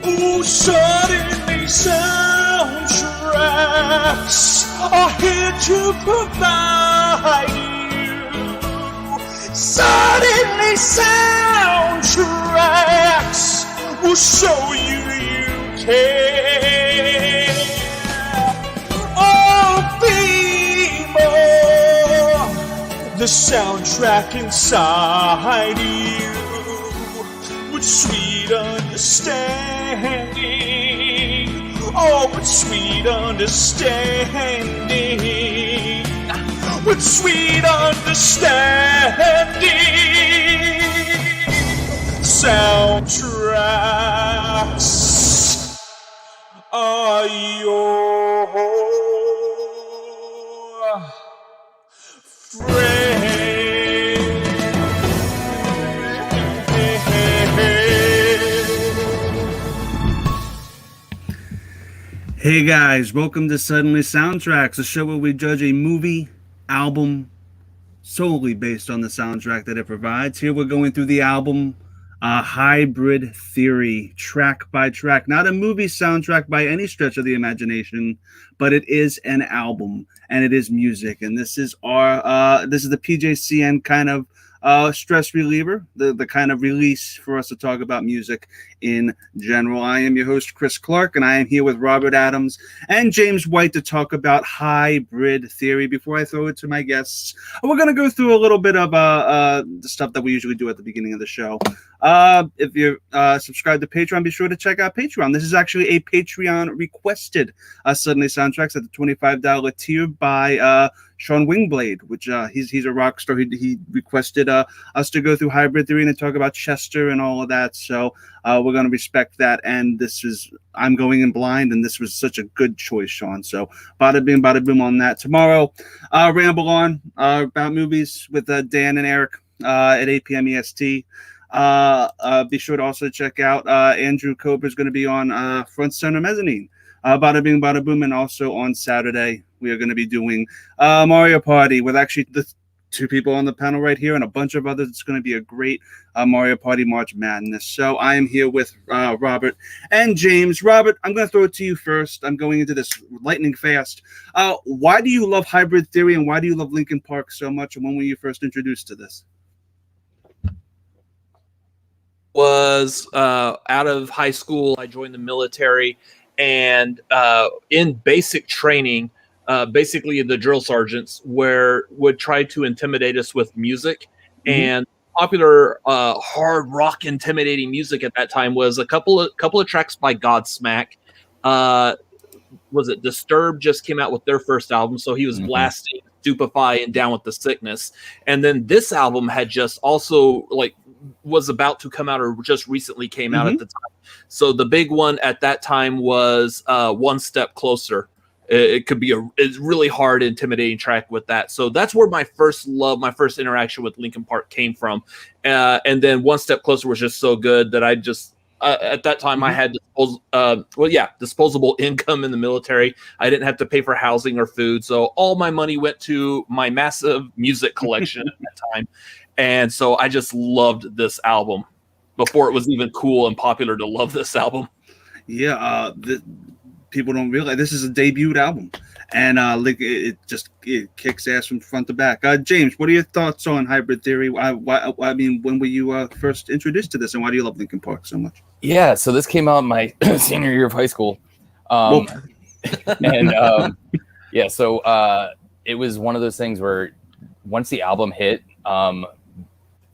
Ooh, suddenly soundtracks are here to provide you. Suddenly soundtracks will show you care. Oh, people, the soundtrack inside you with sweet understanding. Oh, with sweet understanding. With sweet understanding. Soundtracks are your friend. Hey guys, welcome to Suddenly Soundtracks, a show where we judge a movie, album, solely based on the soundtrack that it provides. Here we're going through the album Hybrid Theory, track by track. Not a movie soundtrack by any stretch of the imagination, but it is an album and it is music. And this is our this is the PJCN kind of stress reliever, the kind of release for us to talk about music in general. I am your host, Chris Clark, and I am here with Robert Adams and James White to talk about Hybrid Theory. Before I throw it to my guests, we're going to go through a little bit of the stuff that we usually do at the beginning of the show. If you're subscribed to Patreon, be sure to check out Patreon. This is actually a Patreon requested Suddenly Soundtracks at the $25 tier by Sean Wingblade, which he's a rock star. He requested us to go through Hybrid Theory and talk about Chester and all of that. So we're going to respect that. And I'm going in blind, and this was such a good choice, Sean. So bada bing, bada boom on that. Tomorrow, ramble on about movies with Dan and Eric at 8 p.m. EST. Be sure to also check out Andrew Cobra is going to be on Front Center Mezzanine. Bada bing, bada boom. And also on Saturday, we are going to be doing Mario Party with actually the two people on the panel right here and a bunch of others. It's going to be a great Mario Party March Madness. So I am here with Robert and James. Robert, I'm going to throw it to you first. I'm going into this lightning fast. Why do you love Hybrid Theory and why do you love Linkin Park so much? And when were you first introduced to this? Was out of high school. I joined the military, and in basic training, basically the drill sergeants would try to intimidate us with music. And popular hard rock intimidating music at that time was a couple of tracks by Godsmack. Was it Disturbed just came out with their first album, so he was blasting Stupefy and Down with the Sickness. And then this album had just also was about to come out or just recently came out at the time. So the big one at that time was One Step Closer. It could be it's really hard, intimidating track with that. So that's where my first interaction with Linkin Park came from. And then One Step Closer was just so good that I just, at that time I had disposable income in the military. I didn't have to pay for housing or food. So all my money went to my massive music collection at that time. And so I just loved this album before it was even cool and popular to love this album. Yeah, people don't realize this is a debut album, and it kicks ass from front to back. James, what are your thoughts on Hybrid Theory? I mean, when were you first introduced to this, and why do you love Linkin Park so much? Yeah, so this came out in my senior year of high school, and it was one of those things where once the album hit,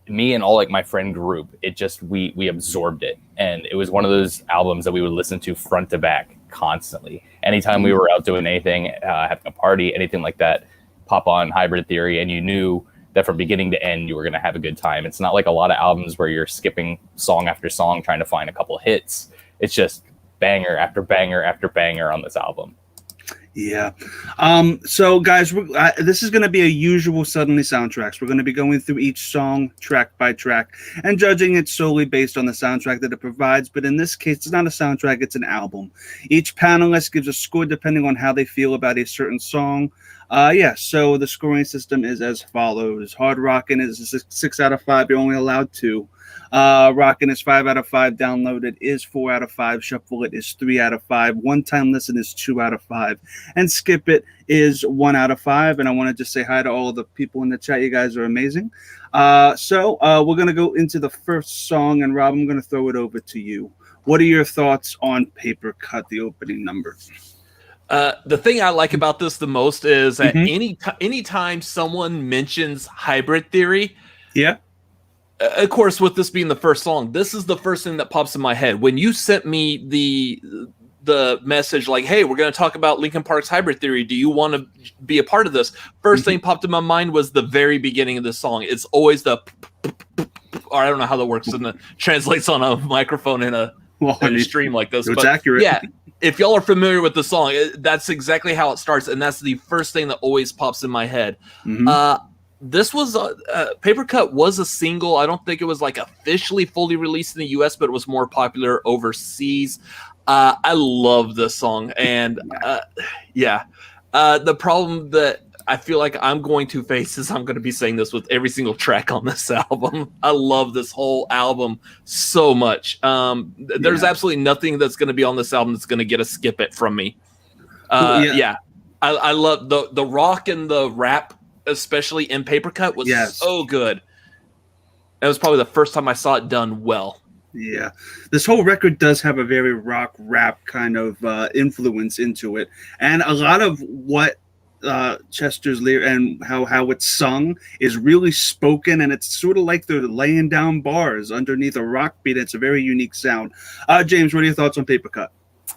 me and all my friend group, we absorbed it, and it was one of those albums that we would listen to front to back constantly. Anytime we were out doing anything, having a party, anything like that, pop on Hybrid Theory, and you knew that from beginning to end you were going to have a good time. It's not like a lot of albums where you're skipping song after song trying to find a couple hits. It's just banger after banger after banger on this album. Yeah. So guys, this is going to be a usual Suddenly Soundtracks. We're going to be going through each song track by track and judging it solely based on the soundtrack that it provides. But in this case, it's not a soundtrack, it's an album. Each panelist gives a score depending on how they feel about a certain song. So the scoring system is as follows. Hard Rockin' is a 6 out of 5. You're only allowed 2. Rockin' is 5 out of 5. Downloaded is 4 out of 5. Shuffle It is 3 out of 5. One Time Listen is 2 out of 5. And Skip It is 1 out of 5. And I want to just say hi to all the people in the chat. You guys are amazing. So we're going to go into the first song. And Rob, I'm going to throw it over to you. What are your thoughts on Paper Cut, the opening number? The thing I like about this the most is that anytime someone mentions hybrid theory, of course, with this being the first song, this is the first thing that pops in my head. When you sent me the message like, hey, we're going to talk about Linkin Park's hybrid theory. Do you want to be a part of this? First thing popped in my mind was the very beginning of the song. It's always the, or I don't know how that works and it translates on a microphone in a stream like this. It's accurate. Yeah. If y'all are familiar with the song, that's exactly how it starts. And that's the first thing that always pops in my head. This was Paper Cut was a single. I don't think it was like officially fully released in the US, but it was more popular overseas. I love this song. And the problem that I feel like I'm going to face is I'm going to be saying this with every single track on this album. I love this whole album so much. There's absolutely nothing that's going to be on this album that's going to get a skip it from me. I love the rock and the rap, especially in Paper Cut, was so good. It was probably the first time I saw it done well. Yeah, this whole record does have a very rock rap kind of influence into it, and a lot of what Chester's lyric and how it's sung is really spoken, and it's sort of like they're laying down bars underneath a rock beat. It's a very unique sound. James, what are your thoughts on Paper Cut?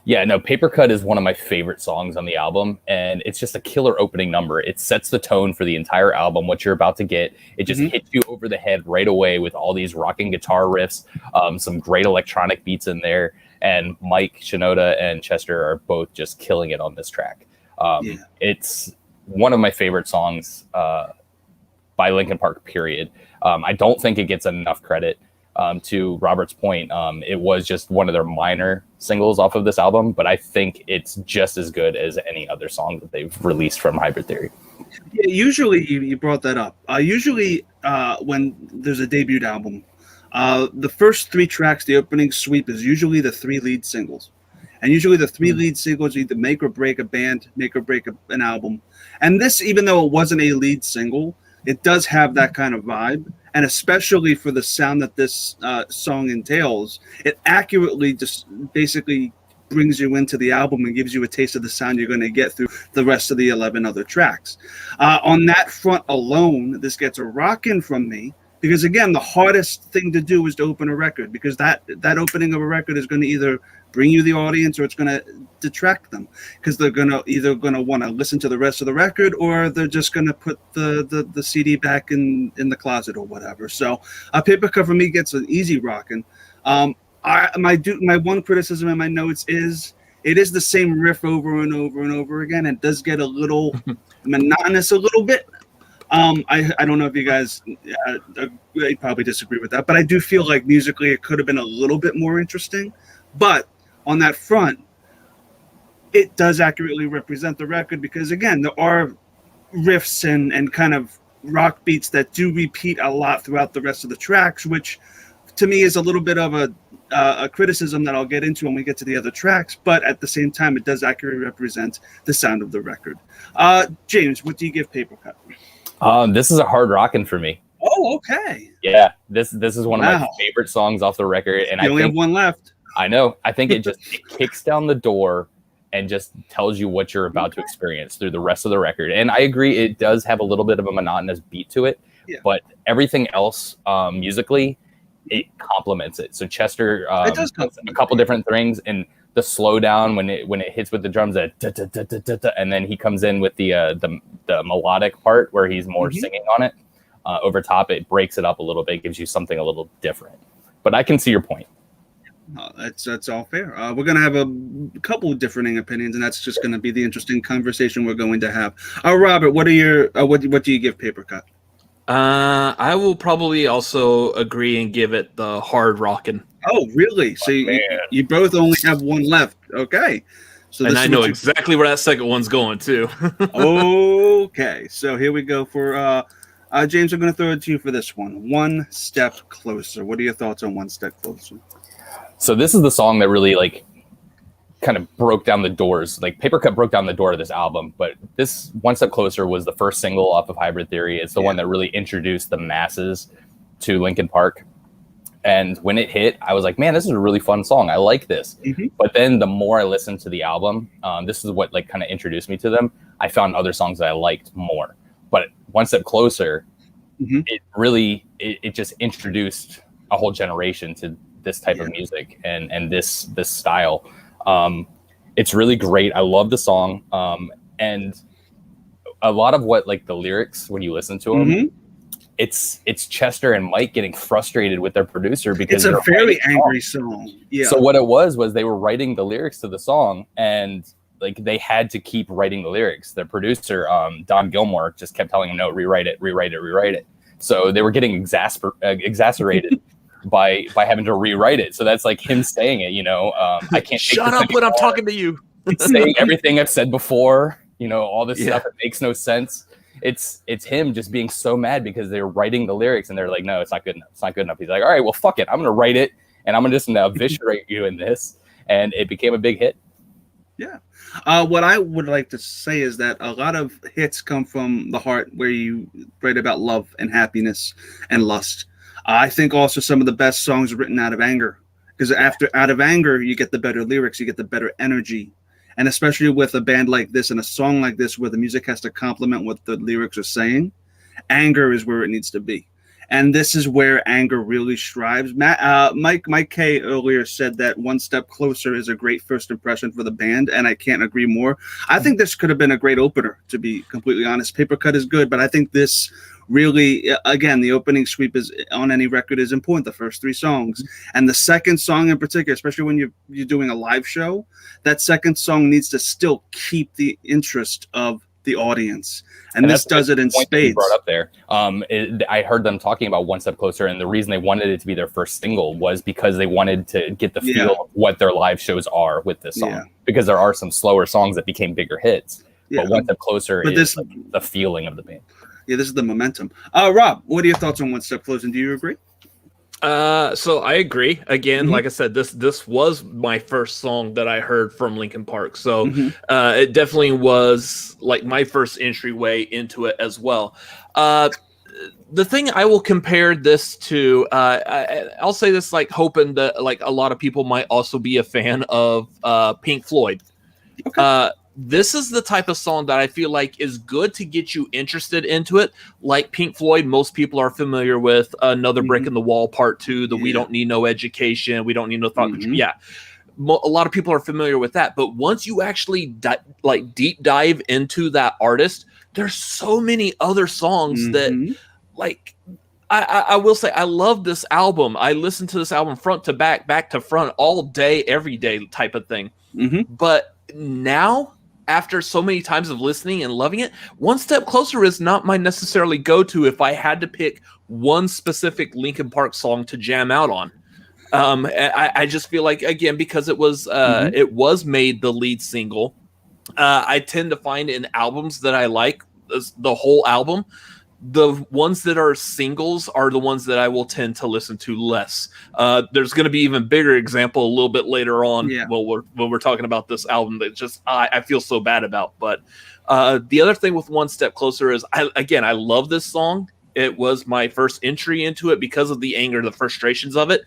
Yeah, no, Paper Cut is one of my favorite songs on the album, and it's just a killer opening number. It sets the tone for the entire album, what you're about to get. It just hits you over the head right away with all these rocking guitar riffs, some great electronic beats in there, and Mike Shinoda and Chester are both just killing it on this track. It's one of my favorite songs by Linkin Park, period. I don't think it gets enough credit. To Robert's point, it was just one of their minor singles off of this album, but I think it's just as good as any other song that they've released from Hybrid Theory. Yeah, usually, you brought that up. Usually when there's a debut album, the first 3 tracks, the opening sweep, is usually the 3 lead singles. And usually the 3 lead singles either make or break a band, make or break an album. And this, even though it wasn't a lead single, it does have that kind of vibe. And especially for the sound that this song entails, it accurately just basically brings you into the album and gives you a taste of the sound you're going to get through the rest of the 11 other tracks. On that front alone, this gets a rockin' from me. Because again, the hardest thing to do is to open a record, because that opening of a record is going to either bring you the audience or it's going to detract them, because they're either going to want to listen to the rest of the record, or they're just going to put the CD back in the closet or whatever. So Paper Cut for me gets an easy rockin'. My one criticism in my notes is it is the same riff over and over and over again. It does get a little monotonous a little bit. I don't know if you guys probably disagree with that, but I do feel like musically it could have been a little bit more interesting. But on that front, it does accurately represent the record, because again, there are riffs and kind of rock beats that do repeat a lot throughout the rest of the tracks, which to me is a little bit of a criticism that I'll get into when we get to the other tracks. But at the same time, it does accurately represent the sound of the record. James, what do you give Paper Cut? This is a hard rockin' for me. Oh, okay. Yeah, this is one of my favorite songs off the record, and you only have one left. I know. I think it kicks down the door and just tells you what you're about to experience through the rest of the record. And I agree, it does have a little bit of a monotonous beat to it, but everything else musically, it complements it. So Chester it does a couple different things, and the slowdown when it hits with the drums, and then he comes in with the melodic part where he's more singing on it over top. It breaks it up a little bit, gives you something a little different. But I can see your point. That's all fair. We're going to have a couple of differing opinions, and that's just going to be the interesting conversation we're going to have. Robert, what are your what do you give Paper Cut? I will probably also agree and give it the hard rockin'. Oh, really? So you both only have one left. Okay. So and this I is know what you- exactly where that second one's going too. Okay, so here we go for James. I'm going to throw it to you for this one. One Step Closer. What are your thoughts on One Step Closer? So this is the song that really like kind of broke down the doors. Like Paper Cut broke down the door of this album, but this One Step Closer was the first single off of Hybrid Theory. It's the one that really introduced the masses to Linkin Park. And when it hit, I was like, man, this is a really fun song. I like this. But then the more I listened to the album, this is what like kind of introduced me to them. I found other songs that I liked more. But One Step Closer, it really, it just introduced a whole generation to this type of music and this style. It's really great. I love the song. And a lot of what like the lyrics, when you listen to them, it's Chester and Mike getting frustrated with their producer because it's a very angry song. Yeah. So what it was they were writing the lyrics to the song, and like they had to keep writing the lyrics. Their producer, Don Gilmore, just kept telling them, no, rewrite it. So they were getting exacerbated by having to rewrite it. So that's like him saying it, I can't shut up when I'm talking to you. Saying everything I've said before, all this stuff that makes no sense. It's him just being so mad because they're writing the lyrics and they're like, no, it's not good enough. It's not good enough. He's like, all right, well, fuck it. I'm going to write it and I'm just going to eviscerate you in this. And it became a big hit. Yeah. What I would like to say is that a lot of hits come from the heart, where you write about love and happiness and lust. I think also some of the best songs are written out of anger, because out of anger, you get the better lyrics, you get the better energy. And especially with a band like this and a song like this, where the music has to complement what the lyrics are saying, anger is where it needs to be. And this is where anger really strives. Mike K earlier said that One Step Closer is a great first impression for the band, and I can't agree more. I think this could have been a great opener, to be completely honest. Paper Cut is good, but I think this really, again, the opening sweep is on any record is important, the first three songs. And the second song in particular, especially when you're doing a live show, that second song needs to still keep the interest of the audience. And this does it in spades. Brought up there. I heard them talking about One Step Closer, and the reason they wanted it to be their first single was because they wanted to get the feel of what their live shows are with this song. Because there are some slower songs that became bigger hits. But One Step Closer is like the feeling of the band. Yeah, this is the momentum. Rob, what are your thoughts on One Step Closer? And do you agree? So I agree. Again, like I said, this was my first song that I heard from Linkin Park. So it definitely was like my first entryway into it as well. The thing I will compare this to, I'll say this like hoping that like a lot of people might also be a fan of Pink Floyd. Okay. This is the type of song that I feel like is good to get you interested into it. Like Pink Floyd, most people are familiar with Another Brick in the Wall Part 2, the We Don't Need No Education, We Don't Need No Thought Control. Yeah. A lot of people are familiar with that. But once you actually deep dive into that artist, there's so many other songs that like I will say I love this album. I listen to this album front to back to front all day, every day type of thing. But now, after so many times of listening and loving it, One Step Closer is not my necessarily go-to if I had to pick one specific Linkin Park song to jam out on. I just feel like, again, because it was made the lead single, I tend to find in albums that I like the whole album, the ones that are singles are the ones that I will tend to listen to less. There's going to be even bigger example a little bit later on when we're talking about this album that just I feel so bad about. But the other thing with One Step Closer is, I love this song. It was my first entry into it because of the anger, the frustrations of it.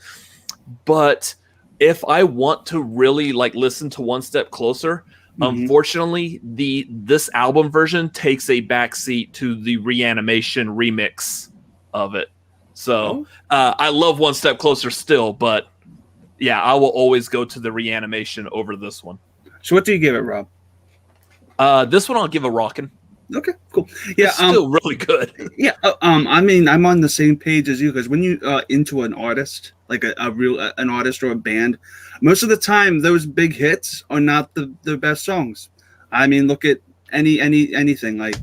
But if I want to really like listen to One Step Closer, unfortunately, this album version takes a backseat to the Reanimation remix of it. So I love One Step Closer still, but yeah, I will always go to the Reanimation over this one. So what do you give it, Rob? This one I'll give a rockin'. Okay, cool. Yeah, it's still really good. Yeah, I mean, I'm on the same page as you, because when you into an artist, like an artist or a band, most of the time those big hits are not the best songs. I mean, look at anything like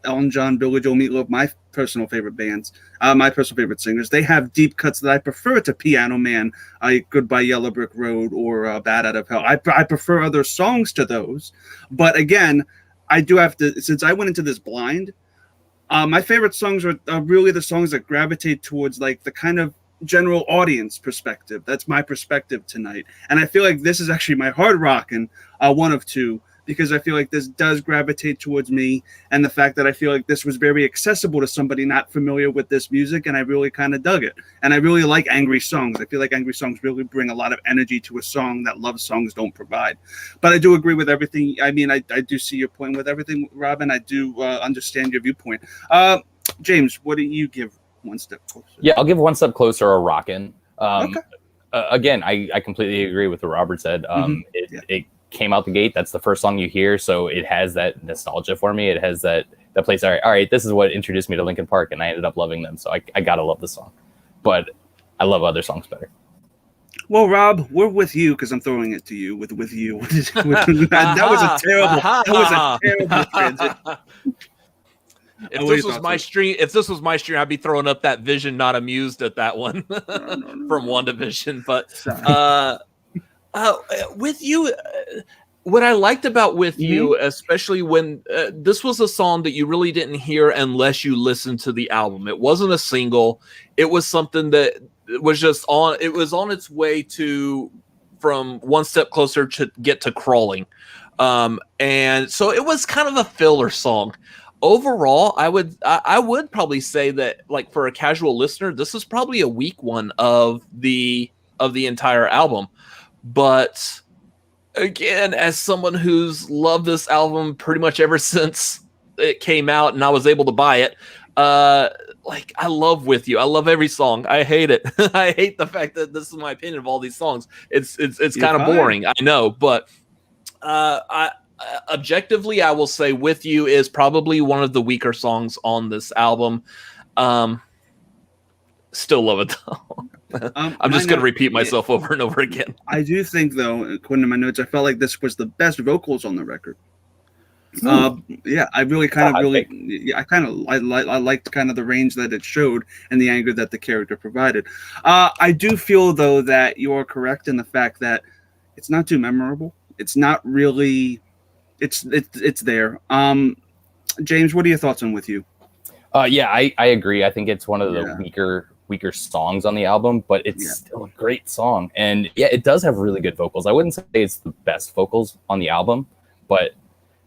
Elton John, Billy Joel, Meatloaf, my personal favorite bands, my personal favorite singers. They have deep cuts that I prefer to Piano Man, Goodbye Yellow Brick Road, or Bad Out of Hell. I prefer other songs to those. But again, I do have to, since I went into this blind, my favorite songs are really the songs that gravitate towards like the kind of general audience perspective. That's my perspective tonight. And I feel like this is actually my hard rockin' one of two, because I feel like this does gravitate towards me, and the fact that I feel like this was very accessible to somebody not familiar with this music, and I really kind of dug it. And I really like angry songs. I feel like angry songs really bring a lot of energy to a song that love songs don't provide. But I do agree with everything. I mean, I do see your point with everything, Robin. I do understand your viewpoint. James, what do you give one step closer? Yeah, I'll give One Step Closer a rockin'. Okay. Again, I completely agree with what Robert said. It came out the gate. That's the first song you hear, so it has that nostalgia for me. It has that place. All right, this is what introduced me to Linkin Park, and I ended up loving them. So I gotta love this song, but I love other songs better. Well, Rob, we're with you because I'm throwing it to you. With you, that was a terrible transition. If this was my stream, I'd be throwing up that Vision Not Amused at that one from WandaVision. But With You, what I liked about With You, especially when this was a song that you really didn't hear unless you listened to the album. It wasn't a single. It was something that was just on. It was on its way to from One Step Closer to get to Crawling, and so it was kind of a filler song. Overall, I would probably say that, like, for a casual listener, this is probably a weak one of the entire album. But again, as someone who's loved this album pretty much ever since it came out and I was able to buy it, like, I love With You. I love every song. I hate it. I hate the fact that this is my opinion of all these songs. It's kind of boring, I know, but objectively, I will say With You is probably one of the weaker songs on this album. Still love it though. I'm just going to repeat myself over and over again. I do think, though, according to my notes, I felt like this was the best vocals on the record. Yeah, I really I liked kind of the range that it showed and the anger that the character provided. I do feel, though, that you're correct in the fact that it's not too memorable. It's not really. It's there. James, what are your thoughts on With You? Yeah, I agree. I think it's one of the weaker songs on the album, but it's still a great song. And yeah, it does have really good vocals. I wouldn't say it's the best vocals on the album, but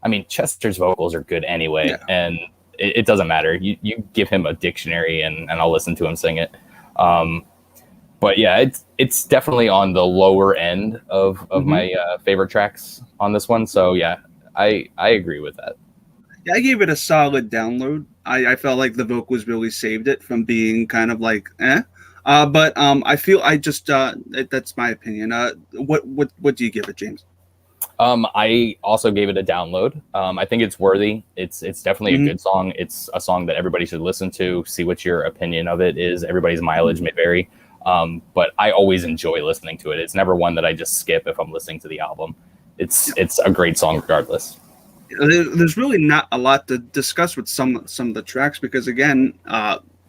I mean, Chester's vocals are good anyway, and it doesn't matter. You give him a dictionary and I'll listen to him sing it. But yeah, it's definitely on the lower end of my favorite tracks on this one. So yeah, I agree with that. Yeah, I gave it a solid download. I felt like the vocals really saved it from being kind of like but I feel that's my opinion. What do you give it, James? I also gave it a download. I think it's worthy. It's definitely a good song. It's a song that everybody should listen to. See what your opinion of it is. Everybody's mileage may vary, but I always enjoy listening to it. It's never one that I just skip if I'm listening to the album. It's a great song regardless. There's really not a lot to discuss with some of the tracks because, again,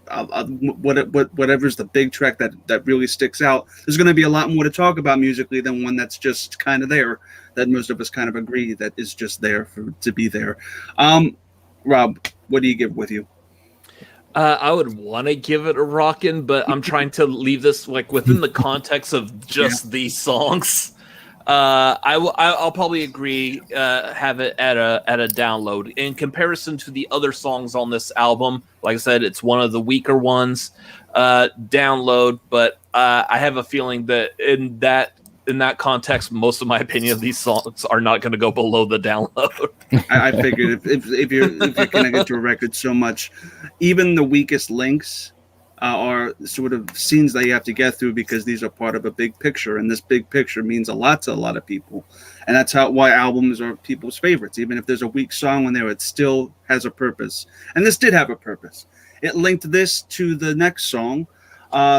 whatever's the big track that really sticks out, there's going to be a lot more to talk about musically than one that's just kind of there, that most of us kind of agree that is just there to be there. Rob, what do you give With You? I would want to give it a rockin', but I'm trying to leave this like within the context of just these songs. I'll probably agree. Have it at a download in comparison to the other songs on this album. Like I said, it's one of the weaker ones. Download, but I have a feeling that in that context, most of my opinion of these songs are not going to go below the download. I figured if you're connected to a record so much, even the weakest links are sort of scenes that you have to get through because these are part of a big picture, and this big picture means a lot to a lot of people, and that's why albums are people's favorites. Even if there's a weak song in there, it still has a purpose, and this did have a purpose. It linked this to the next song.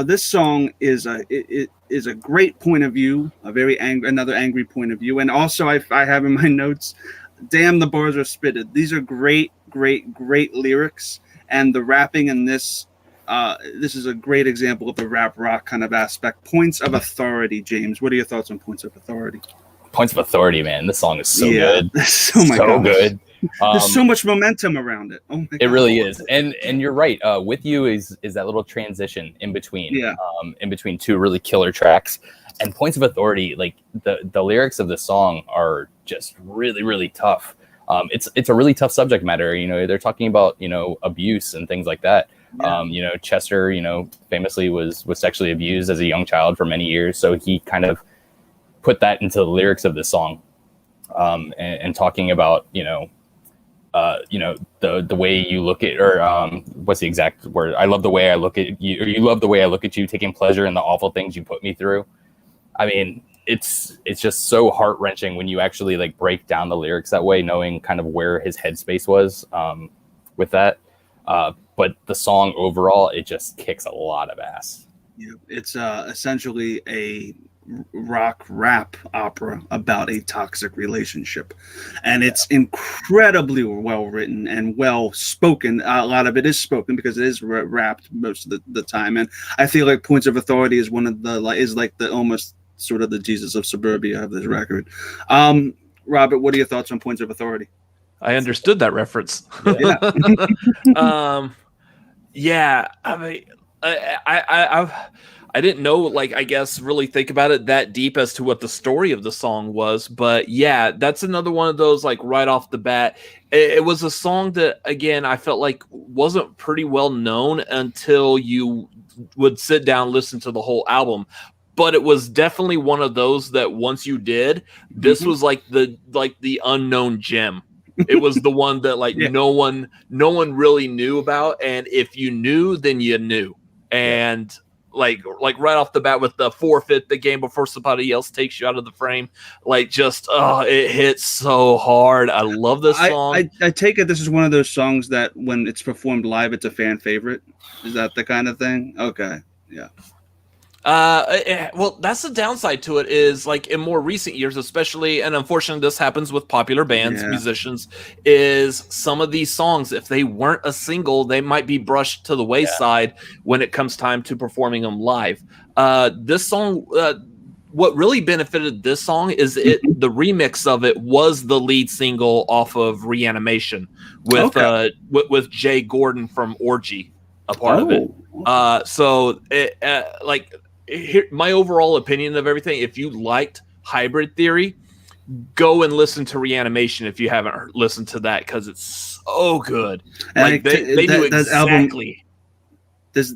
This song is a great point of view, a very another angry point of view, and also I have in my notes damn, the bars are spitted. These are great lyrics, and the rapping in this. This is a great example of the rap rock kind of aspect. Points of Authority, James. What are your thoughts on Points of Authority? Points of Authority, man. This song is so good. Oh my so gosh. good. There's so much momentum around it. Oh my God. It really is. And you're right. With You is that little transition in between. Yeah. In between two really killer tracks. And Points of Authority, like the lyrics of the song are just really, really tough. It's a really tough subject matter. You know, they're talking about, you know, abuse and things like that. Yeah. You know, Chester, you know, famously was sexually abused as a young child for many years. So he kind of put that into the lyrics of this song, and talking about, you know, the way you look at, or what's the exact word? I love the way I look at you, or you love the way I look at you, taking pleasure in the awful things you put me through. I mean, it's just so heart wrenching when you actually like break down the lyrics that way, knowing kind of where his headspace was with that. But the song overall, it just kicks a lot of ass. Yeah, it's essentially a rock rap opera about a toxic relationship, and it's incredibly well written and well spoken. A lot of it is spoken because it is rapped most of the time, and I feel like Points of Authority is one of the like the almost sort of the Jesus of Suburbia of this record. Robert, what are your thoughts on Points of Authority? I understood that reference. Yeah. I mean, I didn't know, like, I guess, really think about it that deep as to what the story of the song was. But yeah, that's another one of those, like, right off the bat. It was a song that, again, I felt like wasn't pretty well known until you would sit down and listen to the whole album. But it was definitely one of those that once you did, this was like the unknown gem. It was the one that no one really knew about, and if you knew, then you knew. And like right off the bat with the forfeit the game before somebody else takes you out of the frame, it hits so hard. I love this song. I take it this is one of those songs that when it's performed live, it's a fan favorite. Is that the kind of thing? Okay, yeah. Well, that's the downside to it is, like, in more recent years, especially, and unfortunately this happens with popular bands, musicians, is some of these songs, if they weren't a single, they might be brushed to the wayside when it comes time to performing them live. This song, what really benefited this song is the remix of it was the lead single off of Reanimation with Jay Gordon from Orgy, a part of it. So it, here, my overall opinion of everything, if you liked Hybrid Theory, go and listen to Reanimation if you haven't listened to that, because it's so good. Like they do exactly.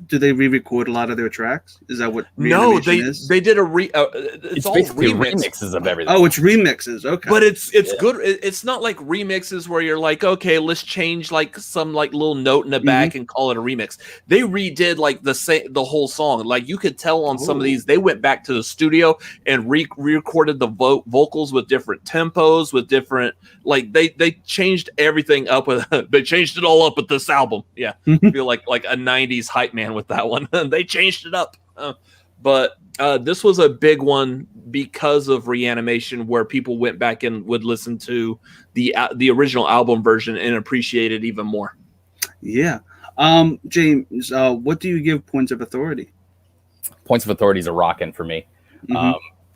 Do they re-record a lot of their tracks? Is that what Reanimation is? They did a it's all basically remixes of everything. Oh, it's remixes. Okay, but it's good. It's not like remixes where you're like, okay, let's change like some like little note in the back and call it a remix. They redid like the whole song. Like you could tell on some of these, they went back to the studio and re-recorded the vocals with different tempos, with different they changed everything up with. They changed it all up with this album. Yeah, I feel like a '90s hype man with that one. They changed it up, but this was a big one because of Reanimation, where people went back and would listen to the original album version and appreciate it even more. Yeah. James, what do you give Points of Authority? Points of Authority is a rockin' for me.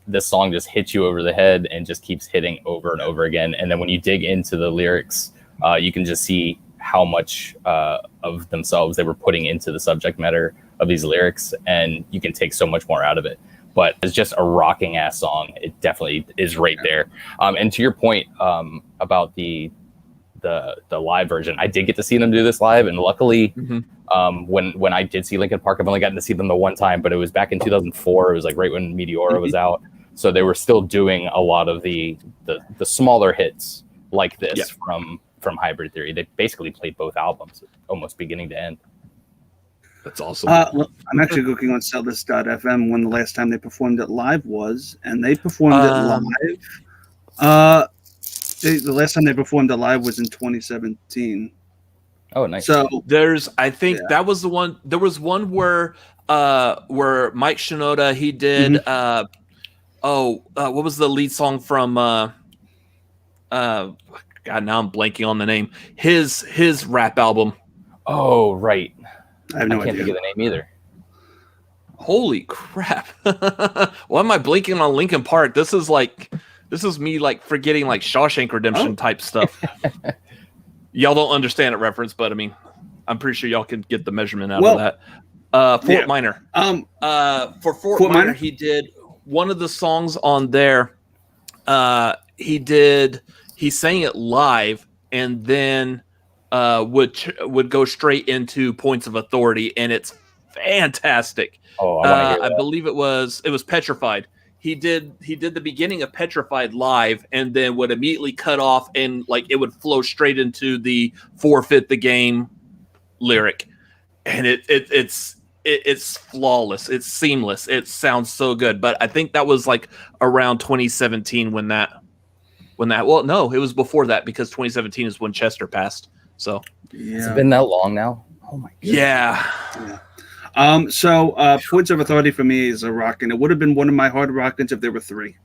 This song just hits you over the head and just keeps hitting over and over again. And then when you dig into the lyrics, you can just see how much of themselves they were putting into the subject matter of these lyrics, and you can take so much more out of it. But it's just a rocking ass song. It definitely is right there. And to your point about the live version, I did get to see them do this live, and luckily when I did see Linkin Park, I've only gotten to see them the one time, but it was back in 2004. It was like right when Meteora was out, so they were still doing a lot of the smaller hits like this from Hybrid Theory. They basically played both albums almost beginning to end. That's awesome. I'm actually looking on sellthis.fm when the last time they performed it live was, and they performed it live. The last time they performed it live was in 2017. Oh, nice. So I think that was the one. There was one where Mike Shinoda, he did what was the lead song from God, now I'm blanking on the name. His rap album. Oh, right. I have no I can't idea. think of the name either. Holy crap! Why am I blinking on Linkin Park? This is me like forgetting like Shawshank Redemption type stuff. Y'all don't understand it reference, but I mean, I'm pretty sure y'all can get the measurement out of that. Fort Minor. For Fort Minor, he did one of the songs on there. He sang it live, and then would go straight into Points of Authority, and it's fantastic. Oh, I want to hear that. I believe it was Petrified. He did the beginning of Petrified live, and then would immediately cut off, and like it would flow straight into the Forfeit the Game lyric, and it's flawless. It's seamless. It sounds so good. But I think that was like around 2017 when that. Well, no, it was before that, because 2017 is when Chester passed. So Has it been that long now? Oh my god. Yeah. Points of Authority for me is a rockin'. It would have been one of my hard rockins if there were three.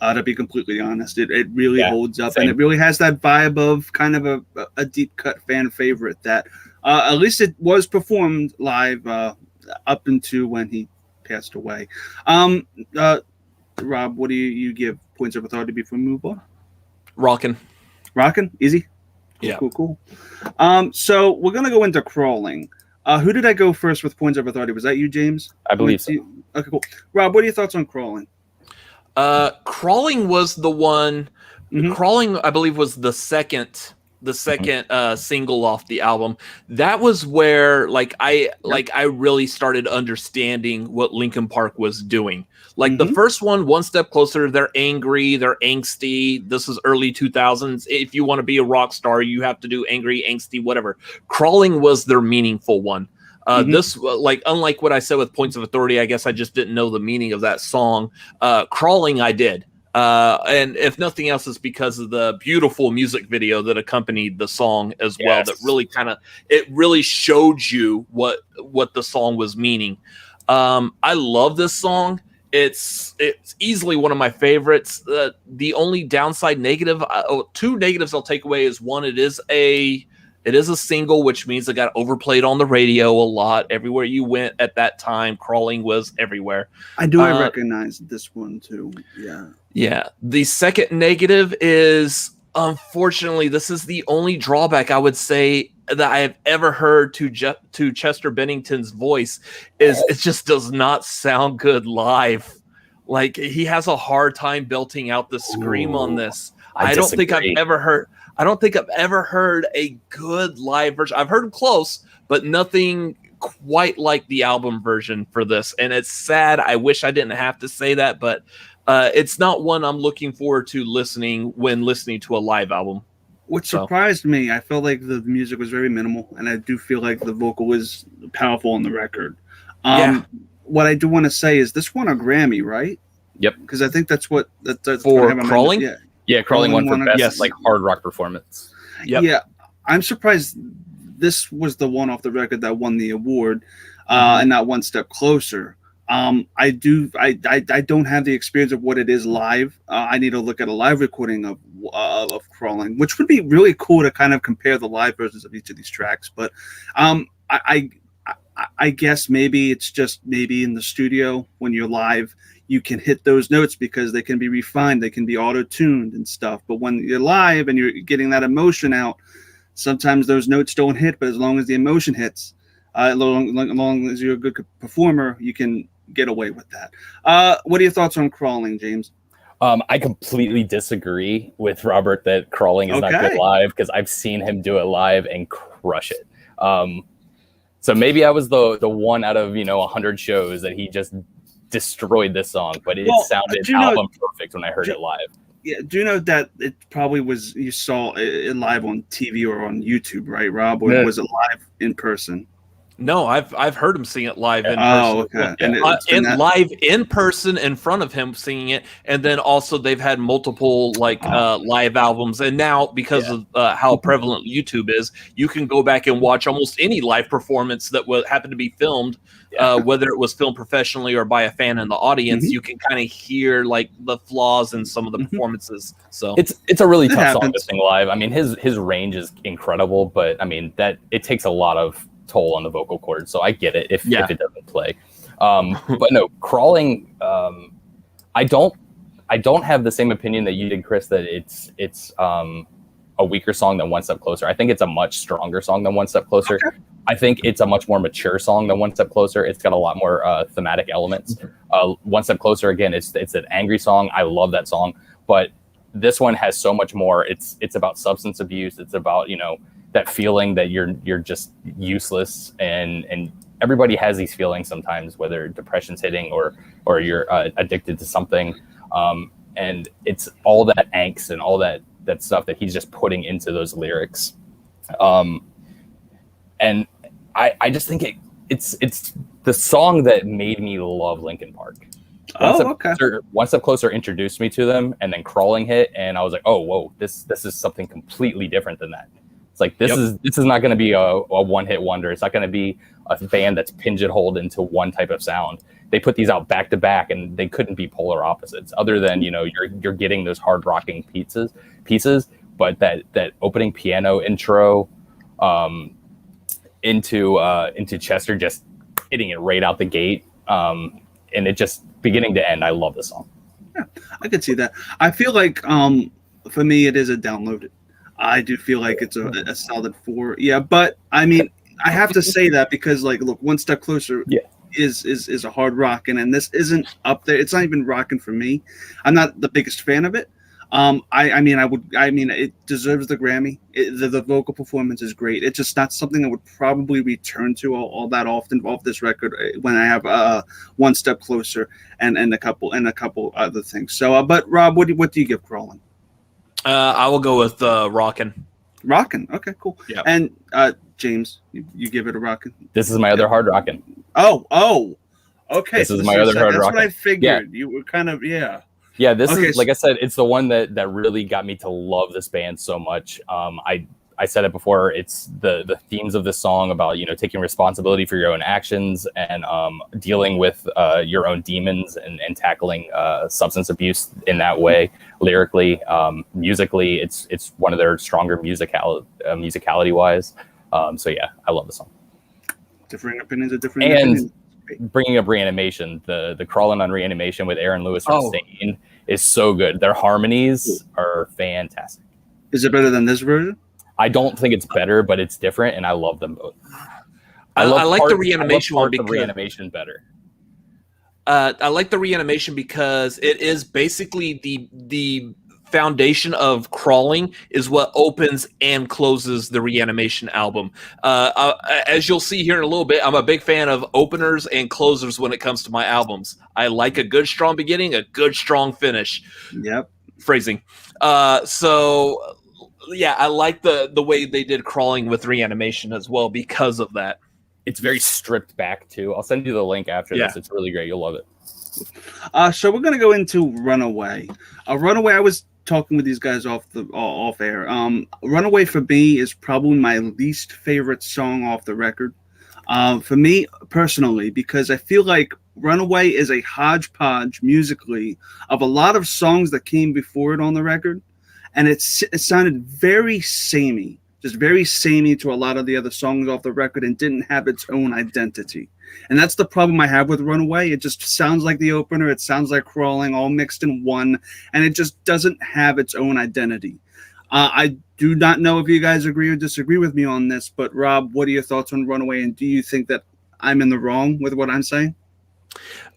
To be completely honest, it really holds up, and it really has that vibe of kind of a deep cut fan favorite that at least it was performed live up into when he passed away. Rob, what do you give Points of Authority before we move on? Rockin', easy. Cool. So we're gonna go into Crawling. Who did I go first with Points of Authority? Was that you, James? I believe so. Okay, cool. Rob, what are your thoughts on Crawling? Crawling was the one. Mm-hmm. Crawling, I believe, was the second single off the album. That was where I really started understanding what Linkin Park was doing. Like the first one step closer. They're angry, they're angsty. This is early 2000s. If you want to be a rock star, you have to do angry, angsty, whatever. Crawling was their meaningful one. This, unlike what I said with Points of Authority, I guess I just didn't know the meaning of that song. Crawling, I did. And if nothing else, it's because of the beautiful music video that accompanied the song as well. That really showed you what the song was meaning. I love this song. It's easily one of my favorites. The only downside two negatives I'll take away is one, it is a single, which means it got overplayed on the radio a lot. Everywhere you went at that time, Crawling was everywhere. I recognize this one too. Yeah. Yeah. The second negative is, unfortunately, this is the only drawback I would say that I have ever heard to Chester Bennington's voice, is it just does not sound good live. Like, he has a hard time belting out the scream on this. I don't think I've ever heard a good live version. I've heard him close, but nothing quite like the album version for this. And it's sad. I wish I didn't have to say that, but it's not one I'm looking forward to listening to a live album. What surprised me, I felt like the music was very minimal, and I do feel like the vocal is powerful on the record. What I do want to say is this won a Grammy, right? Yep. Because I think that's what that's for Crawling. Yeah, Crawling won for best hard rock performance. Yep. Yeah, I'm surprised this was the one off the record that won the award, and not One Step Closer. I don't have the experience of what it is live. I need to look at a live recording of Crawling, which would be really cool to kind of compare the live versions of each of these tracks. But I guess maybe it's just maybe in the studio when you're live, you can hit those notes because they can be refined, they can be auto-tuned and stuff. But when you're live and you're getting that emotion out, sometimes those notes don't hit. But as long as the emotion hits, as long as you're a good performer, you can get away with that. What are your thoughts on Crawling, James? I completely disagree with Robert that Crawling is not good live, because I've seen him do it live and crush it. So maybe I was the one out of 100 shows that he just destroyed this song, but it sounded album perfect when I heard it live. Yeah, do you know that it probably was, you saw it live on TV or on YouTube, right, Rob? Or was it live in person? No, I've heard him sing it live in Oh, person. okay. And it's been that. Live in person in front of him singing it, and then also they've had multiple live albums, and now because of how prevalent YouTube is, you can go back and watch almost any live performance that happened to be filmed, whether it was filmed professionally or by a fan in the audience. You can kind of hear like the flaws in some of the performances. So it's a really tough song to sing live. I mean, his range is incredible, but I mean that it takes a lot of toll on the vocal cords, so I get it if it doesn't play. But no, Crawling, I don't have the same opinion that you did, Chris, that it's a weaker song than One Step Closer. I think it's a much stronger song than One Step Closer. Okay. I think it's a much more mature song than One Step Closer. It's got a lot more thematic elements. One Step Closer, again, it's an angry song. I love that song, but this one has so much more. It's about substance abuse. It's about, you know, that feeling that you're just useless, and everybody has these feelings sometimes, whether depression's hitting or you're addicted to something, and it's all that angst and all that stuff that he's just putting into those lyrics, and I just think it's the song that made me love Linkin Park. One Step Closer introduced me to them, and then Crawling hit, and I was like, oh whoa, this is something completely different than that. It's like this is not going to be a one-hit wonder. It's not going to be a band that's pigeonholed into one type of sound. They put these out back to back, and they couldn't be polar opposites. Other than, you know, you're getting those hard rocking pieces, but that opening piano intro into Chester, just hitting it right out the gate, and it just beginning to end. I love this song. Yeah, I could see that. I feel like for me it is a download. I do feel like it's a solid 4. Yeah, but I mean, I have to say that because, like, look, One Step Closer is a hard rockin', and this isn't up there. It's not even rocking for me. I'm not the biggest fan of it. I mean, it deserves the Grammy. The vocal performance is great. It's just not something I would probably return to all that often off this record when I have One Step Closer and a couple other things. So, but Rob, what do you give Crawling? I will go with Rockin'. Rockin'. Okay, cool. Yeah. And James, you give it a Rockin'? This is my other hard rockin'. Oh. Okay. This is my other hard rockin'. That's what I figured. Yeah. You were kind of Yeah, this is, like I said, it's the one that really got me to love this band so much. I said it before, it's the themes of this song about, you know, taking responsibility for your own actions and dealing with your own demons and tackling substance abuse in that way. Lyrically, musically, it's one of their stronger musicality wise. So yeah, I love the song. Differing opinions are different. And bringing up Reanimation, the Crawling on Reanimation with Aaron Lewis from Stain is so good. Their harmonies are fantastic. Is it better than this version? I don't think it's better, but it's different, and I love them both. I like the Reanimation one because Reanimation better. I like the Reanimation because it is basically the foundation of Crawling is what opens and closes the Reanimation album. As you'll see here in a little bit, I'm a big fan of openers and closers when it comes to my albums. I like a good strong beginning, a good strong finish. Yep. Phrasing. So yeah, I like the way they did Crawling with Reanimation as well because of that. It's very stripped back too. I'll send you the link after this. It's really great. You'll love it. So we're gonna go into Runaway. Runaway, I was talking with these guys off air. Runaway for me is probably my least favorite song off the record. For me personally, because I feel like Runaway is a hodgepodge musically of a lot of songs that came before it on the record, and it sounded very samey, just very samey to a lot of the other songs off the record, and didn't have its own identity. And that's the problem I have with Runaway. It just sounds like the opener. It sounds like Crawling, all mixed in one, and it just doesn't have its own identity. I do not know if you guys agree or disagree with me on this, but Rob, what are your thoughts on Runaway, and do you think that I'm in the wrong with what I'm saying?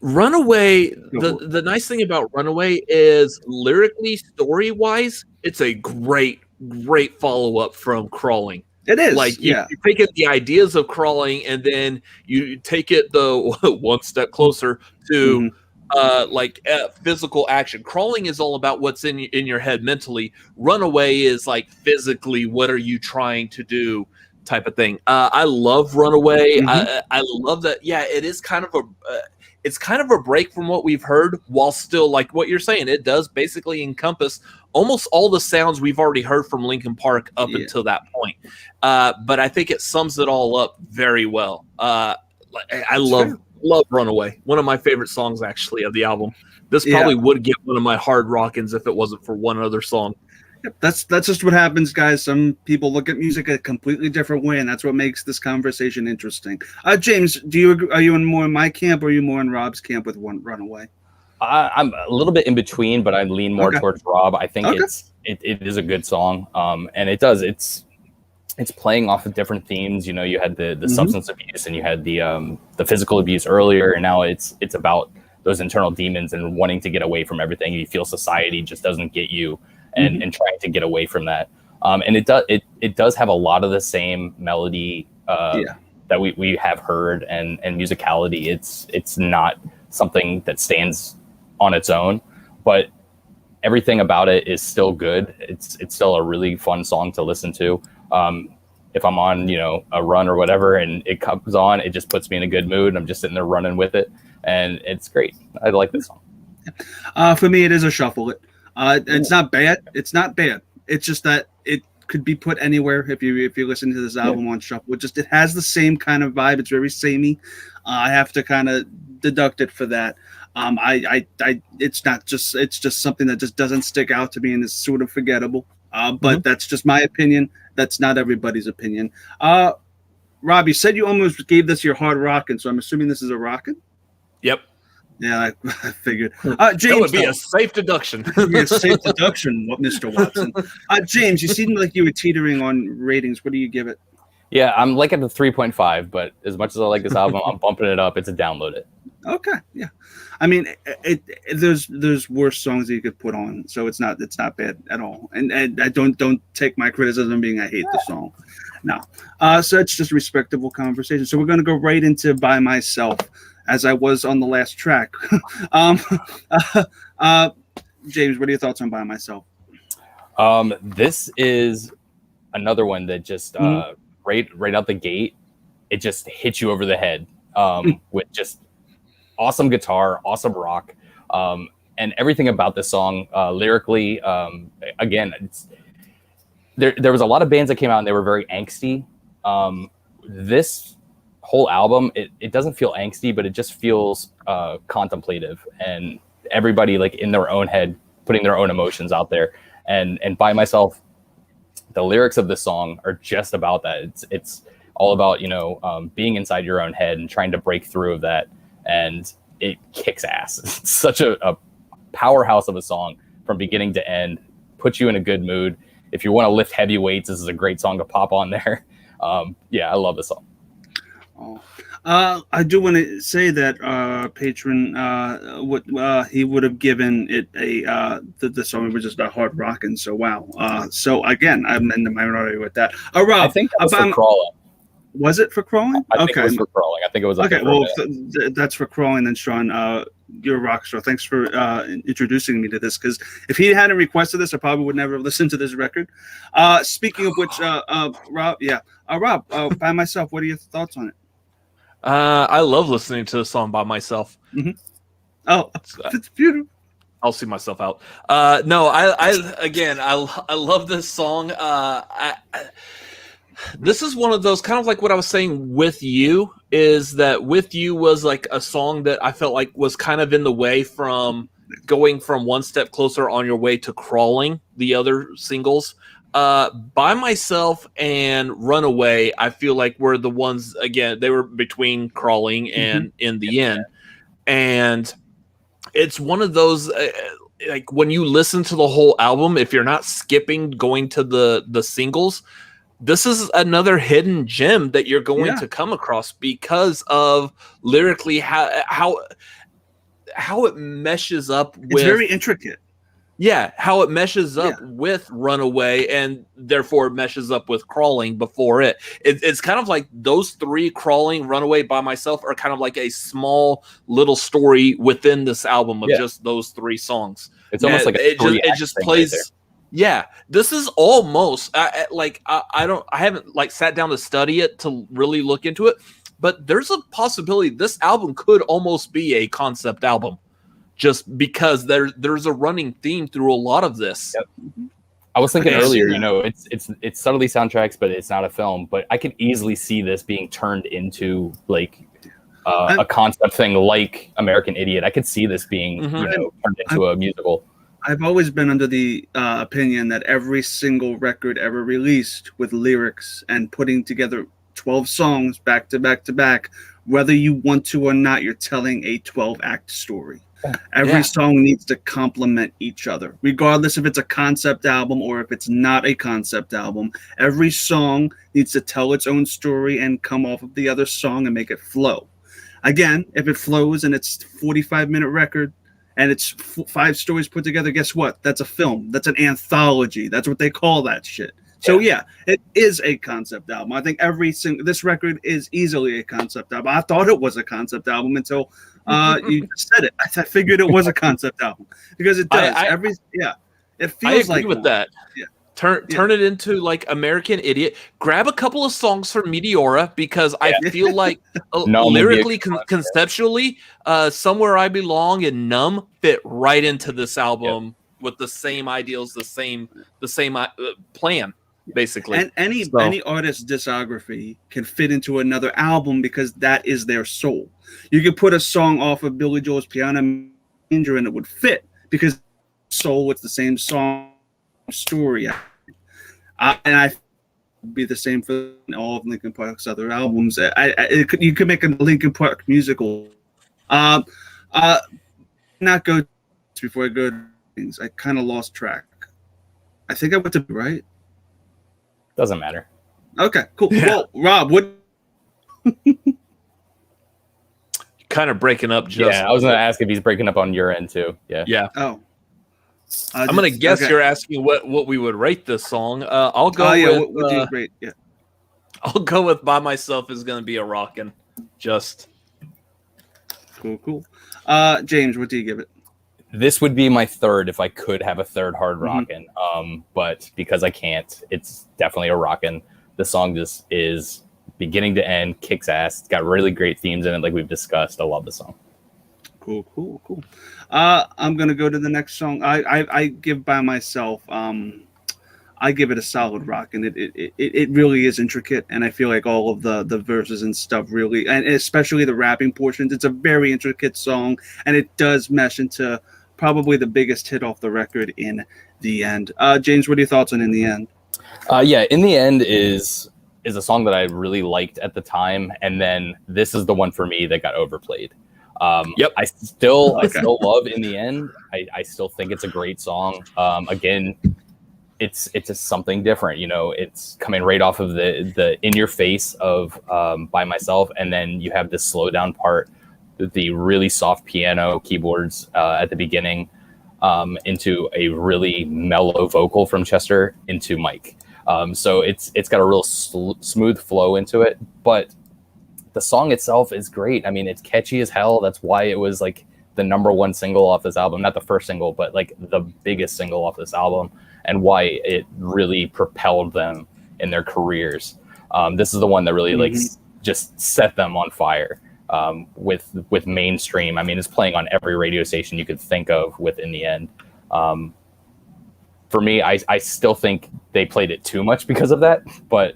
Runaway, the nice thing about Runaway is lyrically, story-wise, it's a great follow-up from Crawling. It is. Like, you take it the ideas of Crawling, and then you take it the one step closer to physical action. Crawling is all about what's in your head mentally. Runaway is like physically, what are you trying to do type of thing. I love Runaway. Mhm. I love that. Yeah, it is kind of it's kind of a break from what we've heard, while still, like what you're saying, it does basically encompass almost all the sounds we've already heard from Linkin Park up Yeah. until that point. But I think it sums it all up very well. I love Runaway. One of my favorite songs, actually, of the album. This probably would get one of my hard rockins if it wasn't for one other song. That's just what happens, guys. Some people look at music a completely different way, and that's what makes this conversation interesting. James, do you agree? Are you more in my camp, or are you more in Rob's camp with Runaway? I'm a little bit in between, but I lean more towards Rob. I think it is a good song, and it's playing off of different themes. You know, you had the substance abuse, and you had the physical abuse earlier, and now it's about those internal demons and wanting to get away from everything. You feel society just doesn't get you, and trying to get away from that. And it does have a lot of the same melody that we have heard, and musicality. It's not something that stands on its own, but everything about it is still good. It's still a really fun song to listen to. If I'm on, a run or whatever, and it comes on, it just puts me in a good mood. I'm just sitting there running with it, and it's great. I like this song. For me, it is a shuffle it. It's not bad. It's not bad. It's just that it could be put anywhere if you listen to this album on shuffle. It has the same kind of vibe. It's very samey. I have to kind of deduct it for that. It's just something that just doesn't stick out to me and is sort of forgettable. But that's just my opinion. That's not everybody's opinion. Rob, you said you almost gave this your hard rockin', so I'm assuming this is a rockin'? Yep. Yeah, I figured. James, that would be a safe deduction. A safe deduction, Mr. Watson. James, you seemed like you were teetering on ratings. What do you give it? Yeah, I'm like at the 3.5, but as much as I like this album, I'm bumping it up. It's a download it. Okay, yeah. I mean, there's worse songs that you could put on, so it's not bad at all. And I don't take my criticism being I hate the song. No. So it's just a respectable conversation. So we're going to go right into By Myself, as I was on the last track. James, what are your thoughts on By Myself? This is another one that just right out the gate, it just hits you over the head with just awesome guitar, awesome rock, and everything about this song lyrically. Again, there was a lot of bands that came out and they were very angsty. This whole album, it doesn't feel angsty, but it just feels contemplative, and everybody like in their own head putting their own emotions out there. And By Myself, the lyrics of this song are just about that. It's all about being inside your own head and trying to break through of that, and it kicks ass. It's such a powerhouse of a song from beginning to end. Puts you in a good mood. If you want to lift heavy weights, this is a great song to pop on there. I love this song. I do want to say that patron, he would have given it the song was just a hard rockin'. So wow. So again, I'm in the minority with that. Rob, I think that was for Crawling. Was it for Crawling? I think it was for Crawling. I think it was. Okay, well, that's for Crawling. Then Sean, you're a rock star. Thanks for introducing me to this. Because if he hadn't requested this, I probably would never have listened to this record. Speaking of which, Rob, Rob, By Myself, what are your thoughts on it? I love listening to the song By Myself. Mm-hmm. Oh, it's beautiful. I'll see myself out. No, I love this song. This is one of those, kind of like what I was saying with you, is that With You was like a song that I felt like was kind of in the way from going from One Step Closer on Your Way to Crawling, the other singles. By Myself and Runaway, I feel like were the ones, again, they were between Crawling and In the End. And it's one of those, like when you listen to the whole album, if you're not skipping going to the singles, this is another hidden gem that you're going to come across because of lyrically how it meshes up with. It's very intricate. Yeah, how it meshes up with Runaway, and therefore it meshes up with Crawling before it. It's kind of like those three, Crawling, Runaway, By Myself, are kind of like a small little story within this album of just those three songs. It's almost like it just plays. Right Yeah, this is almost I haven't like sat down to study it to really look into it, but there's a possibility this album could almost be a concept album, just because there's a running theme through a lot of this. Yep. I was thinking Yeah. earlier, you know, it's subtly soundtracks, but it's not a film. But I could easily see this being turned into like a concept thing, like American Idiot. I could see this being, you know, turned into a musical. I've always been under the opinion that every single record ever released with lyrics and putting together 12 songs back to back to back, whether you want to or not, you're telling a 12-act story. Every song needs to complement each other, regardless if it's a concept album or if it's not a concept album. Every song needs to tell its own story and come off of the other song and make it flow. Again, if it flows and it's a 45-minute record, and it's 5 stories put together, guess what? That's a film. That's an anthology. That's what they call that shit. So yeah, it is a concept album. I think this record is easily a concept album. I thought it was a concept album until you said it. I figured it was a concept album because it does. It feels I agree like with that. Yeah. Turn it into like American Idiot. Grab a couple of songs from Meteora, because I feel like lyrically, conceptually, Somewhere I Belong and Numb fit right into this album with the same ideals, the same plan, basically. And any artist's discography can fit into another album because that is their soul. You could put a song off of Billy Joel's Piano Manger and it would fit because soul, it's the same song story. And I be the same for all of Linkin Park's other albums. You could make a Linkin Park musical. Not go before I go to things. I kind of lost track. I think I went to right. Doesn't matter. Okay, cool. Yeah. Well, Rob, what? Kind of breaking up. Just I was going to ask if he's breaking up on your end too. Yeah. Oh. I'm gonna guess you're asking what we would rate this song. I'll go with. What do you rate? Yeah. I'll go with By Myself is gonna be a rockin'. Just cool. James, what do you give it? This would be my third if I could have a third hard rockin'. But because I can't, it's definitely a rockin'. The song just is beginning to end, kicks ass. It's got really great themes in it, like we've discussed. I love the song. Cool. I'm gonna go to the next song. I give By Myself. I give it a solid rock, and it really is intricate, and I feel like all of the verses and stuff really, and especially the rapping portions. It's a very intricate song, and it does mesh into probably the biggest hit off the record in the end. James, what are your thoughts on In the End? In the End is a song that I really liked at the time, and then this is the one for me that got overplayed. I still love In the End. I still think it's a great song. Again, it's just something different, you know. It's coming right off of the in your face of By Myself, and then you have this slow down part, the really soft piano keyboards at the beginning, into a really mellow vocal from Chester into Mike. So it's got a real smooth flow into it, but the song itself is great. I mean, it's catchy as hell. That's why it was like the #1 single off this album. Not the first single, but like the biggest single off this album, and why it really propelled them in their careers. This is the one that really just set them on fire with mainstream. I mean, it's playing on every radio station you could think of with In the End. For me, I still think they played it too much because of that, but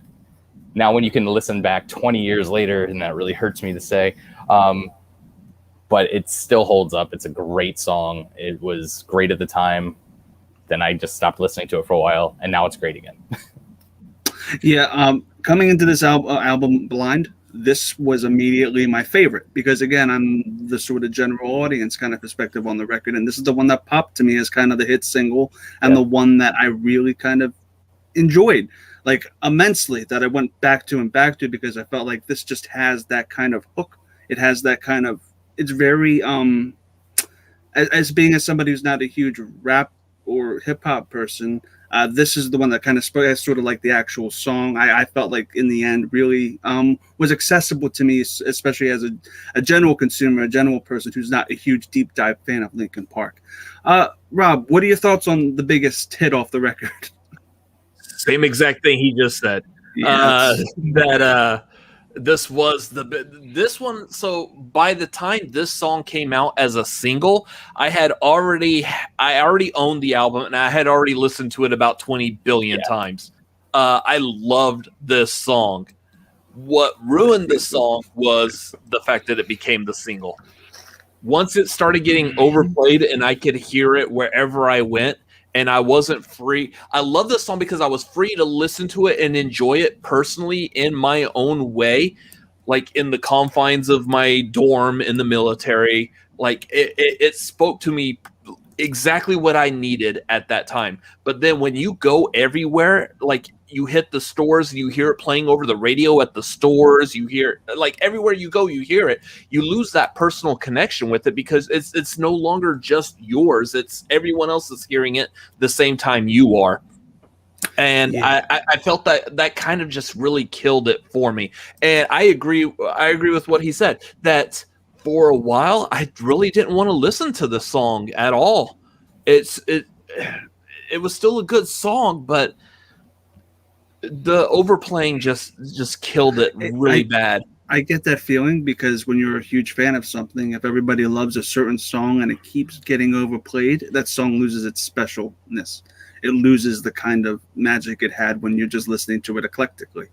now when you can listen back 20 years later, and that really hurts me to say, but it still holds up. It's a great song. It was great at the time. Then I just stopped listening to it for a while, and now it's great again. Coming into this album blind, this was immediately my favorite because, again, I'm the sort of general audience kind of perspective on the record, and this is the one that popped to me as kind of the hit single and the one that I really kind of enjoyed, like, immensely, that I went back to because I felt like this just has that kind of hook. It has that kind of, it's very, as somebody who's not a huge rap or hip hop person, This is the one that kind of spoke, sort of like the actual song. I felt like in the end really was accessible to me, especially as a general consumer, a general person who's not a huge deep dive fan of Linkin Park. Rob, what are your thoughts on the biggest hit off the record? Same exact thing he just said. Yes. This one. So by the time this song came out as a single, I already owned the album and I had already listened to it about 20 billion times. I loved this song. What ruined this song was the fact that it became the single. Once it started getting overplayed and I could hear it wherever I went, and I wasn't free. I love this song because I was free to listen to it and enjoy it personally in my own way, like in the confines of my dorm in the military. Like it spoke to me exactly what I needed at that time. But then when you go everywhere, like you hit the stores and you hear it playing over the radio at the stores, you hear like everywhere you go, you hear it. You lose that personal connection with it because it's no longer just yours. It's everyone else that's hearing it the same time you are. And I felt that kind of just really killed it for me. And I agree with what he said, that for a while I really didn't want to listen to the song at all. It was still a good song, but the overplaying just killed it really bad. I get that feeling because when you're a huge fan of something, if everybody loves a certain song and it keeps getting overplayed, that song loses its specialness. It loses the kind of magic it had when you're just listening to it eclectically.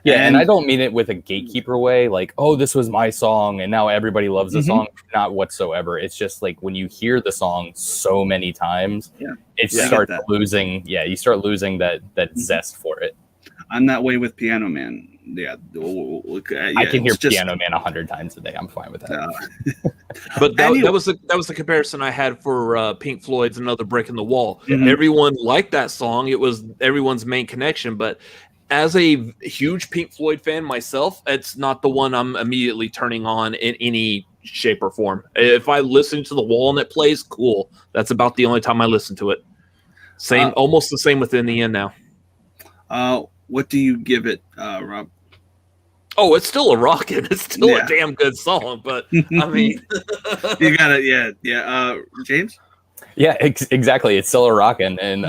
Yeah, and I don't mean it with a gatekeeper way, like, oh, this was my song and now everybody loves the song. Not whatsoever. It's just like when you hear the song so many times, it starts losing. Yeah, you start losing that zest for it. I'm that way with Piano Man. I can hear Piano Man 100 times a day. I'm fine with that. But that was the comparison I had for Pink Floyd's "Another Brick in the Wall." Everyone liked that song. It was everyone's main connection. But as a huge Pink Floyd fan myself, it's not the one I'm immediately turning on in any shape or form. If I listen to The Wall and it plays, cool. That's about the only time I listen to it. Almost the same with In the End now. What do you give it, Rob? Oh, it's still a rockin'. It's still a damn good song, but I mean, you got it. Yeah. James? Yeah, exactly. It's still a rockin'. And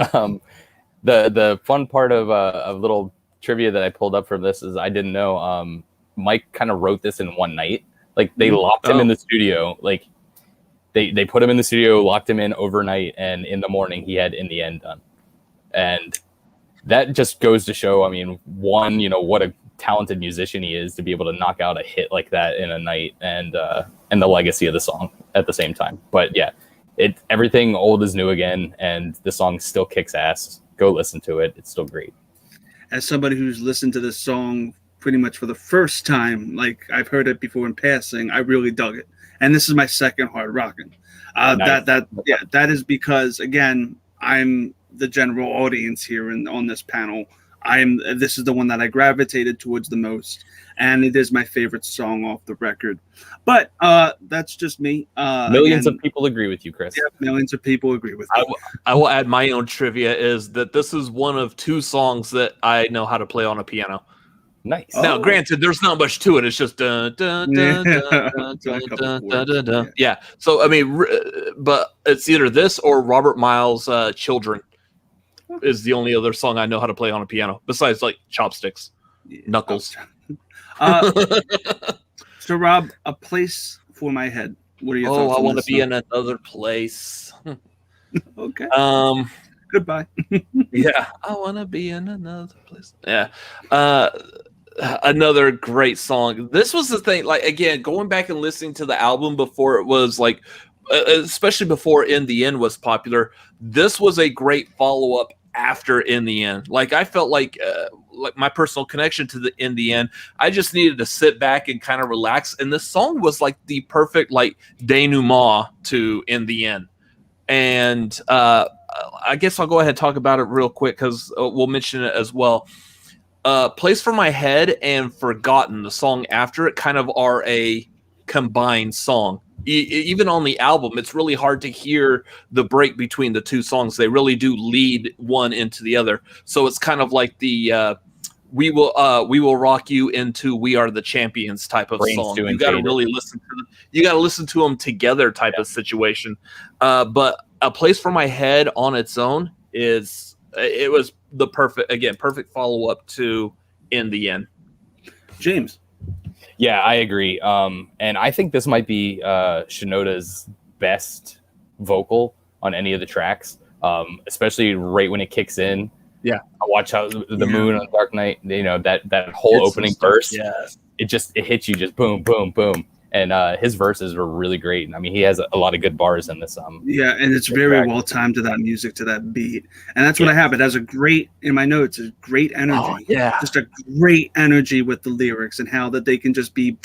the fun part of a little trivia that I pulled up from this is I didn't know Mike kind of wrote this in one night. Like they locked him in the studio. Like they put him in the studio, locked him in overnight, and in the morning he had In the End done. And that just goes to show, I mean, one, what a talented musician he is to be able to knock out a hit like that in a night, and the legacy of the song at the same time. But yeah, everything old is new again, and the song still kicks ass. Go listen to it. It's still great. As somebody who's listened to this song pretty much for the first time, like I've heard it before in passing, I really dug it. And this is my second hard rockin'. Nice. That is because, again, I'm the general audience here on this panel. This is the one that I gravitated towards the most, and it is my favorite song off the record. But that's just me. Millions of people agree with you, Chris. Yeah, millions of people agree with me. I will add my own trivia is that this is one of two songs that I know how to play on a piano. Nice. Now, granted, there's not much to it. It's just yeah. So I mean, but it's either this or Robert Miles' "Children" is the only other song I know how to play on a piano besides like Chopsticks, Knuckles. So, Rob, A Place for My Head. What are your thoughts? I want to be in another place. Okay. Goodbye. Yeah, I want to be in another place. Yeah. Another great song. This was the thing, like, again, going back and listening to the album before it was like, especially before In the End was popular, this was a great follow-up after In the End. Like, I felt like my personal connection to the In the End, I just needed to sit back and kind of relax. And this song was like the perfect, like, denouement to In the End. And I guess I'll go ahead and talk about it real quick because we'll mention it as well. Place for My Head and Forgotten, the song after it, kind of are a combined song. Even on the album, it's really hard to hear the break between the two songs. They really do lead one into the other. So it's kind of like the we will rock you into We Are the Champions type of song. You got to really listen to them. You got to listen to them together type of situation. But A Place for My Head on its own was the perfect follow up to In the End. James. Yeah, I agree. And I think this might be Shinoda's best vocal on any of the tracks, especially right when it kicks in. Yeah, I watch how the moon on Dark Knight. That whole opening verse. Yeah, it hits you just boom, boom, boom. And his verses were really great. I mean, he has a lot of good bars in this. Yeah, and it's very well timed to that music, to that beat, and that's what I have. It has a great, in my notes, a great energy. Oh, yeah, just a great energy with the lyrics and how that they can just be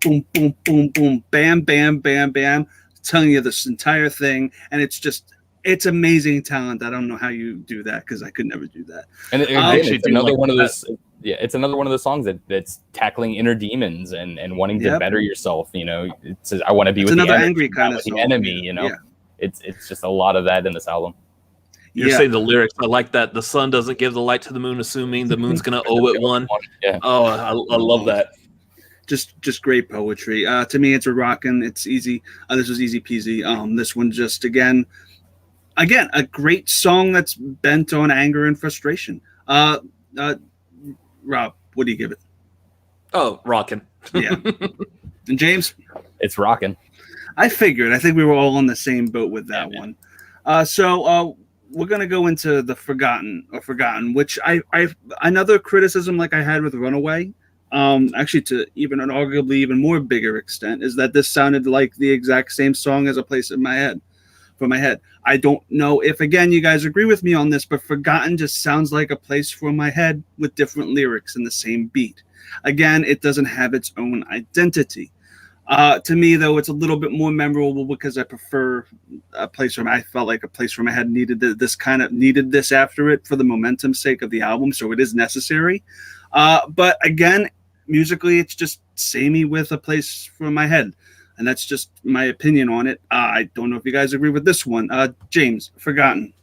boom, boom, boom, boom, bam, bam, bam, bam, telling you this entire thing, and it's amazing talent. I don't know how you do that because I could never do that. And it's another one of those. Yeah, it's another one of those songs that's tackling inner demons and wanting to better yourself. It says, I want to be with another the angry kind of the enemy. It's just a lot of that in this album. You're saying the lyrics. I like that. The sun doesn't give the light to the moon, assuming the moon's gonna owe it one. Yeah. Oh, I love that. Just great poetry. To me, it's a rockin'. It's easy. This was easy peasy. This one just again, a great song that's bent on anger and frustration. Rob, what do you give it? Oh, rockin'. Yeah. And James? It's rockin'. I figured. I think we were all on the same boat with that one. So we're going to go into the Forgotten, which I another criticism like I had with Runaway, actually to even an arguably even more bigger extent, is that this sounded like the exact same song as A Place in My Head. For my head. I don't know if, again, you guys agree with me on this, but Forgotten just sounds like A Place for My Head with different lyrics and the same beat. Again, it doesn't have its own identity. To me, though, it's a little bit more memorable because I prefer A Place for My. I felt like A Place for My Head needed this after it for the momentum's sake of the album, so it is necessary. But again, musically, it's just samey with A Place for My Head. And that's just my opinion on it. I don't know if you guys agree with this one. James, Forgotten.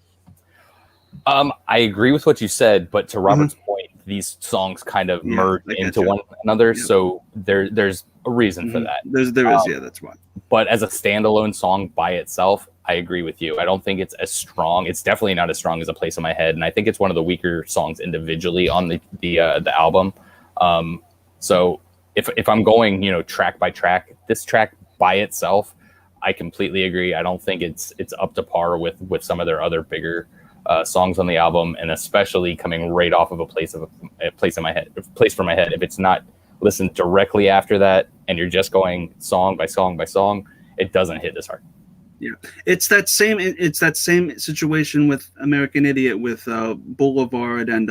I agree with what you said, but to Robert's point, these songs kind of merge into one another. Yep. So there's a reason for that. There is, that's why. But as a standalone song by itself, I agree with you. I don't think it's as strong. It's definitely not as strong as A Place in My Head. And I think it's one of the weaker songs individually on the album. So if I'm going, track by track, this track by itself, I completely agree. I don't think it's up to par with some of their other bigger songs on the album, and especially coming right off of A Place in My Head, Place for My Head. If it's not listened directly after that, and you're just going song by song by song, it doesn't hit as hard. Yeah, it's that same situation with American Idiot, with Boulevard and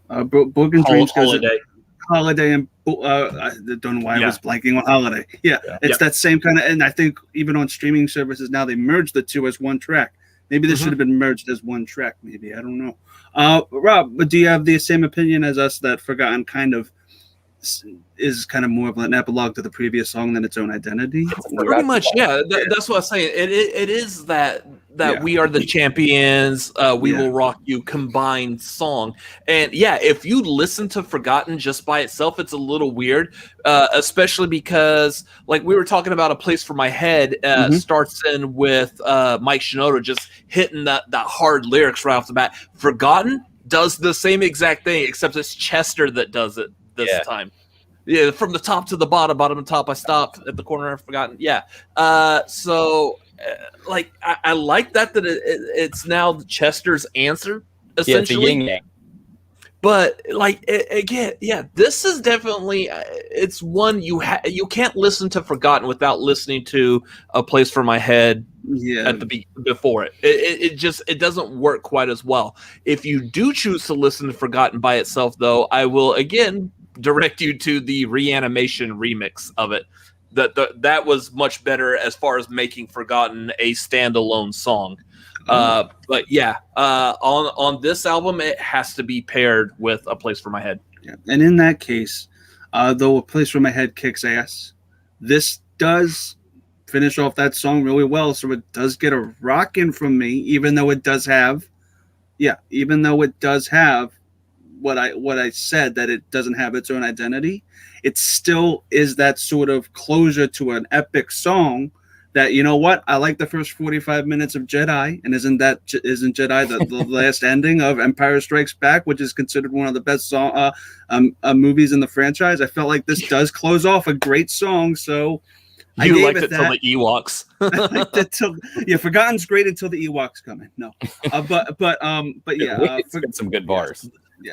Broken Dreams. Holiday and I don't know why I was blanking on Holiday. It's that same kind of, and I think even on streaming services now they merge the two as one track. Maybe this should have been merged as one track. Maybe, I don't know. Rob, but do you have the same opinion as us that Forgotten kind of is kind of more of an epilogue to the previous song than its own identity? Pretty much, yeah. That's what I'm saying. It is that We Are the Champions, We Will Rock You combined song. And if you listen to Forgotten just by itself, it's a little weird, especially because, like we were talking about, A Place for My Head starts in with Mike Shinoda just hitting that hard lyrics right off the bat. Forgotten does the same exact thing, except it's Chester that does it this time. Yeah, from the top to the bottom to top, I stopped at the corner. I've forgotten. Yeah. Like I like that it's now Chester's answer essentially. Yeah, it's a yin-yang. But like again, this is definitely it's one you can't listen to Forgotten without listening to A Place for My Head at the before it. It doesn't work quite as well. If you do choose to listen to Forgotten by itself, though, I will again direct you to the Reanimation remix of it. That was much better as far as making Forgotten a standalone song. But on this album, it has to be paired with A Place for My Head. Yeah. And in that case, though A Place Where My Head Kicks Ass. This does finish off that song really well, so it does get a rockin' from me, even though it does have what I said, that it doesn't have its own identity. It still is that sort of closure to an epic song that, you know what, I like the first 45 minutes of Jedi, and isn't Jedi the last ending of Empire Strikes Back, which is considered one of the best movies in the franchise? I felt like this does close off a great song, so you liked it till the Ewoks. Forgotten's great until the Ewoks come in. No, but yeah, it's got some good bars. Yeah,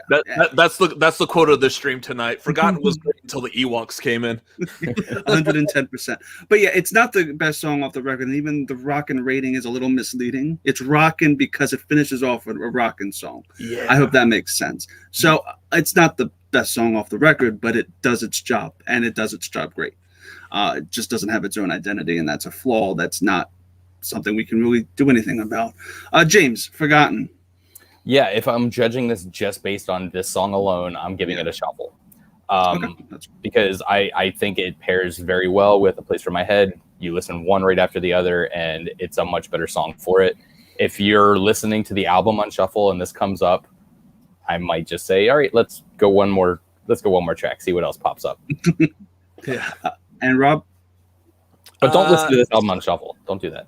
that's the quote of the stream tonight. Forgotten was great until the Ewoks came in. 110%. But yeah, it's not the best song off the record, and even the rockin' rating is a little misleading. It's rockin' because it finishes off with a rockin' song. Yeah, I hope that makes sense. So it's not the best song off the record, but it does its job, and it does its job great. It just doesn't have its own identity, and that's a flaw. That's not something we can really do anything about. James, Forgotten. Yeah, if I'm judging this just based on this song alone, I'm giving it a shuffle. Because I think it pairs very well with A Place for My Head. You listen one right after the other, and it's a much better song for it. If you're listening to the album on shuffle and this comes up, I might just say, all right, let's go one more track, see what else pops up. Yeah. And Rob? But don't listen to this album on shuffle. Don't do that.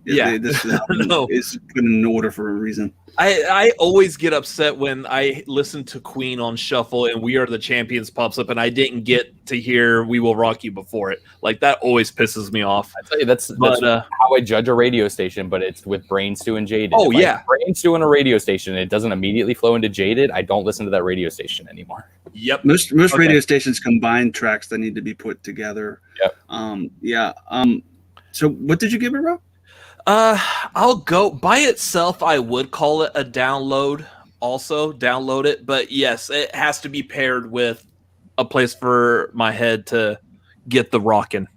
Yeah. This album is put in order for a reason. I always get upset when I listen to Queen on shuffle and We Are the Champions pops up and I didn't get to hear We Will Rock You before it. Like, that always pisses me off. I tell you, that's how I judge a radio station, but it's with Brain Stew and Jaded. Oh, yeah. Brain Stew in a radio station, it doesn't immediately flow into Jaded. I don't listen to that radio station anymore. Yep. Most radio stations combine tracks that need to be put together. Yep. So what did you give it, Rob? I'll go by itself. I would call it a download. Also, download it, but yes, it has to be paired with A Place for My Head to get the rockin'.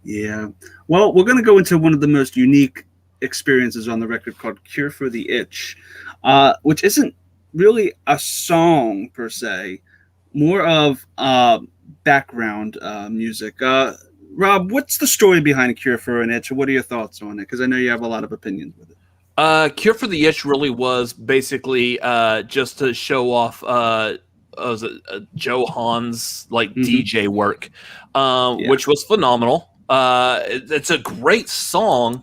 Yeah. Well, we're going to go into one of the most unique experiences on the record called "Cure for the Itch," which isn't really a song per se, more of background music. Rob, what's the story behind Cure for an Itch? What are your thoughts on it? Because I know you have a lot of opinions with it. Cure for the Itch really was basically just to show off Joe Hahn's DJ work, which was phenomenal. It's a great song,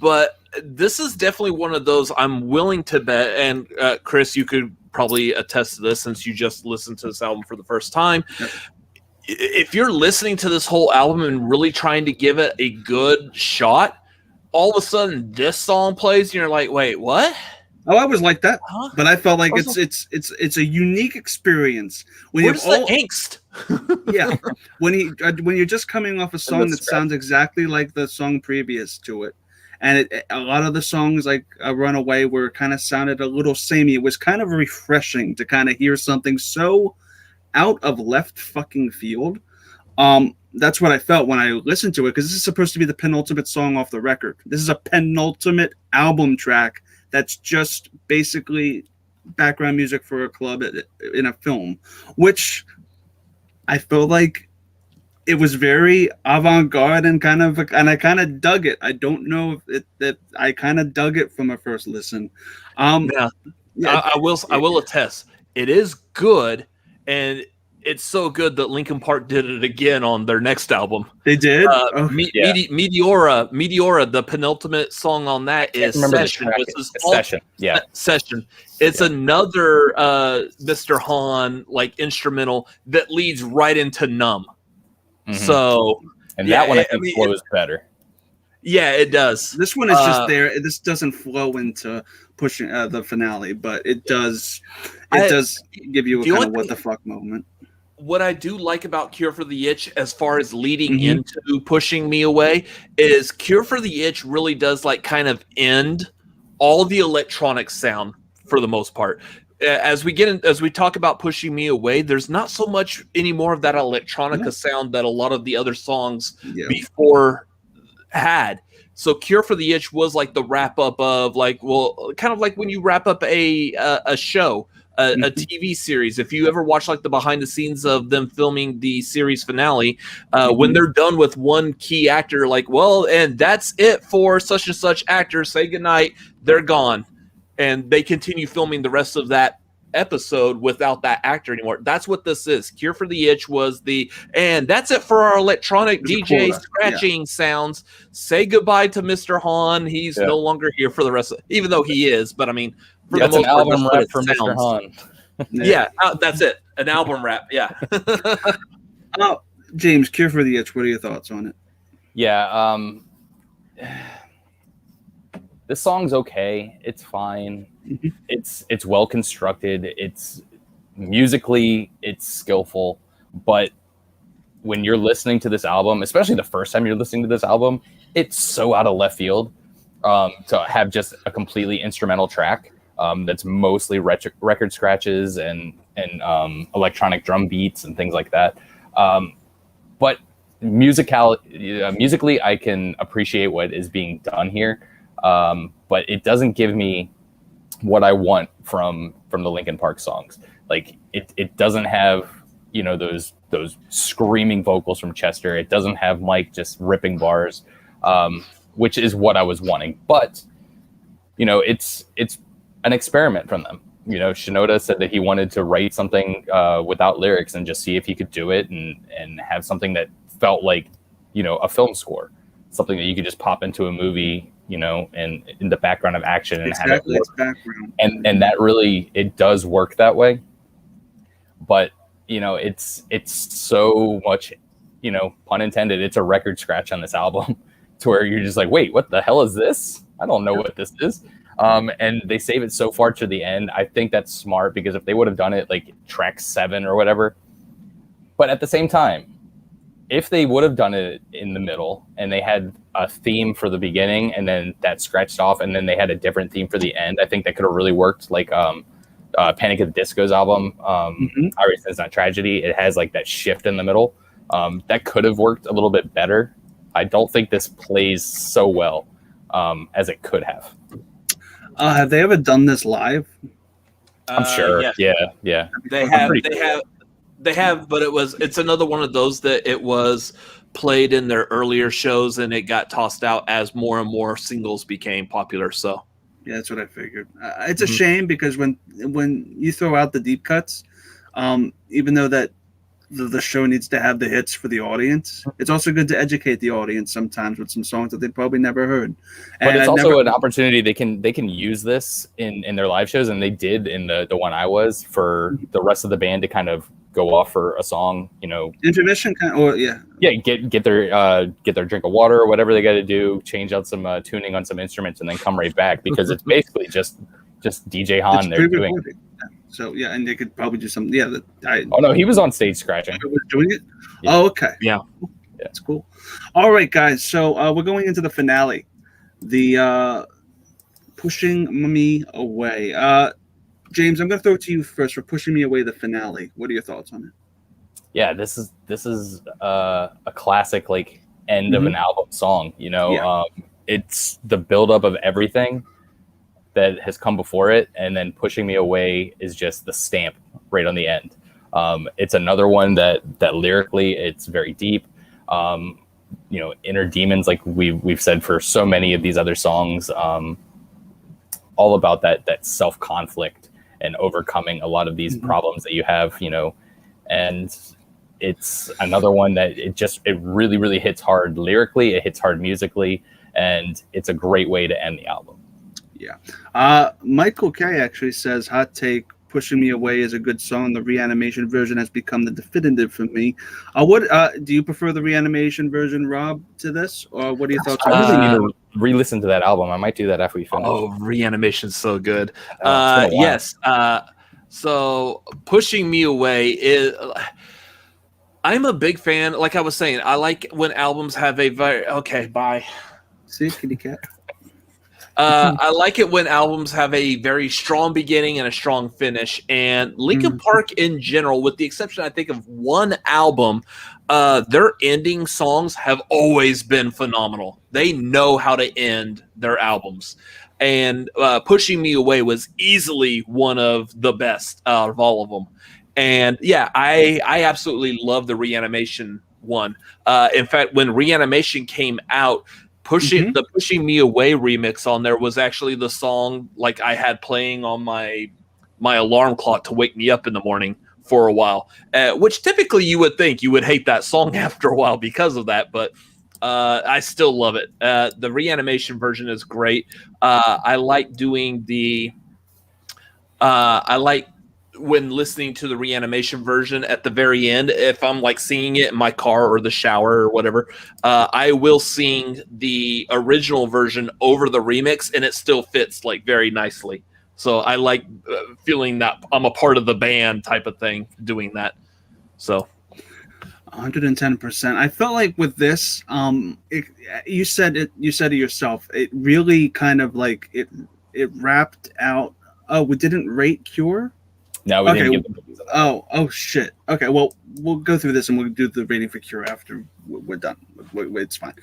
but this is definitely one of those I'm willing to bet, and Chris, you could probably attest to this since you just listened to this album for the first time. Yep. If you're listening to this whole album and really trying to give it a good shot, all of a sudden this song plays and you're like, wait, what? Oh, I was like that, but I felt like it's a unique experience. Where's the angst? Yeah, when you're just coming off a song that sounds exactly like the song previous to it, and a lot of the songs like Runaway were kind of sounded a little samey. It was kind of refreshing to kind of hear something so out of left fucking field. That's what I felt when I listened to it, because this is supposed to be the penultimate song off the record. This is a penultimate album track that's just basically background music for a club in a film, which I feel like it was very avant-garde and I kind of dug it. I don't know if that I kind of dug it from a first listen. I will attest. It is good. And it's so good that Linkin Park did it again on their next album. They did? Meteora, the penultimate song on that is Session. Session. Yeah. Session. It's another Mr. Hahn instrumental that leads right into Numb. Mm-hmm. So, and that one I think flows better. Yeah, it does. This one is just there. This doesn't flow into pushing the finale, but it does. It does give you a kind of what the fuck moment. What I do like about Cure for the Itch, as far as leading into Pushing Me Away, is Cure for the Itch really does kind of end all the electronic sound for the most part. As we talk about Pushing Me Away, there's not so much anymore of that electronica sound that a lot of the other songs before had. So Cure for the Itch was like the wrap up of kind of like when you wrap up a show. a TV series. If you ever watch like the behind the scenes of them filming the series finale, when they're done with one key actor, like, well, and that's it for such and such actor, say goodnight, they're gone. And they continue filming the rest of that episode without that actor anymore. That's what this is. Cure for the Itch was and that's it for our electronic DJ scratching sounds. Say goodbye to Mr. Hahn. He's no longer here for the rest of, even though he is, but I mean, for the most part, album rap for Mr. Hahn. That's it. An album rap. Yeah. James, Cure for the Itch, what are your thoughts on it? Yeah, this song's okay. It's fine. It's well constructed. It's musically, it's skillful. But when you're listening to this album, especially the first time you're listening to this album, it's so out of left field to have just a completely instrumental track that's mostly record scratches and electronic drum beats and things like that. But musically, I can appreciate what is being done here. But it doesn't give me what I want from the Linkin Park songs. Like it doesn't have, those screaming vocals from Chester. It doesn't have Mike just ripping bars, which is what I was wanting. But, it's an experiment from them. Shinoda said that he wanted to write something without lyrics and just see if he could do it and have something that felt like, a film score, something that you could just pop into a movie, and in the background of action and have it work. And that really, it does work that way. But, it's so much, pun intended, it's a record scratch on this album to where you're just like, wait, what the hell is this? I don't know what this is. And they save it so far to the end. I think that's smart because if they would have done it like track 7 or whatever, but at the same time, if they would have done it in the middle and they had a theme for the beginning and then that scratched off and then they had a different theme for the end, I think that could have really worked. Like Panic at the Disco's album, Iris Is Not Tragedy, it has like that shift in the middle. That could have worked a little bit better. I don't think this plays so well as it could have. Have they ever done this live? I'm sure. Yeah. They have, but it's another one of those that it was played in their earlier shows and it got tossed out as more and more singles became popular. So yeah, that's what I figured. It's a shame because when you throw out the deep cuts, even though that the show needs to have the hits for the audience, it's also good to educate the audience sometimes with some songs that they probably never heard. But it's also an opportunity they can use this in their live shows, and they did in the one I was, for the rest of the band to kind of go off for a song, intermission get their drink of water or whatever they got to do, change out some tuning on some instruments, and then come right back because it's basically just DJ Hahn they're doing. So yeah, and they could probably do something. Oh no, he was on stage scratching. I was doing it. Yeah. Oh, okay. Yeah, that's cool. All right, guys. So we're going into the finale, the Pushing Me Away. James, I'm going to throw it to you first for Pushing Me Away, the finale. What are your thoughts on it? Yeah, this is a classic like end of an album song. It's the buildup of everything that has come before it, and then Pushing Me Away is just the stamp right on the end. It's another one that lyrically it's very deep. Inner demons, like we've said for so many of these other songs, all about that self-conflict and overcoming a lot of these problems that you have, and it's another one that it really, really hits hard lyrically, it hits hard musically, and it's a great way to end the album. Yeah. Michael K actually says, hot take, Pushing Me Away is a good song. The Reanimation version has become the definitive for me. What do you prefer, the Reanimation version, Rob, to this? Or what are your thoughts on I really need to re-listen to that album. I might do that after we finish. Oh, Reanimation's so good. Yes. So Pushing Me Away is... I'm a big fan. Like I was saying, I like when albums have a very... Okay, bye. See, kitty cat. I like it when albums have a very strong beginning and a strong finish. And Linkin Park in general, with the exception, I think, of one album, their ending songs have always been phenomenal. They know how to end their albums. and Pushing Me Away was easily one of the best out of all of them. And yeah, I absolutely love the Reanimation one. In fact, when Reanimation came out, the Pushing Me Away remix on there was actually the song like I had playing on my alarm clock to wake me up in the morning for a while, which typically you would think you would hate that song after a while because of that, but I still love it. The Reanimation version is great. I like doing I like when listening to the Reanimation version at the very end, if I'm like singing it in my car or the shower or whatever, I will sing the original version over the remix, and it still fits like very nicely. So I like feeling that I'm a part of the band type of thing, doing that. So 110%. I felt like with this, you said it yourself. It really kind of like it wrapped out. Oh, we didn't rate Cure. No, we didn't give them. Oh shit. Okay, well, we'll go through this and we'll do the rating for Cure after we're done. It's fine.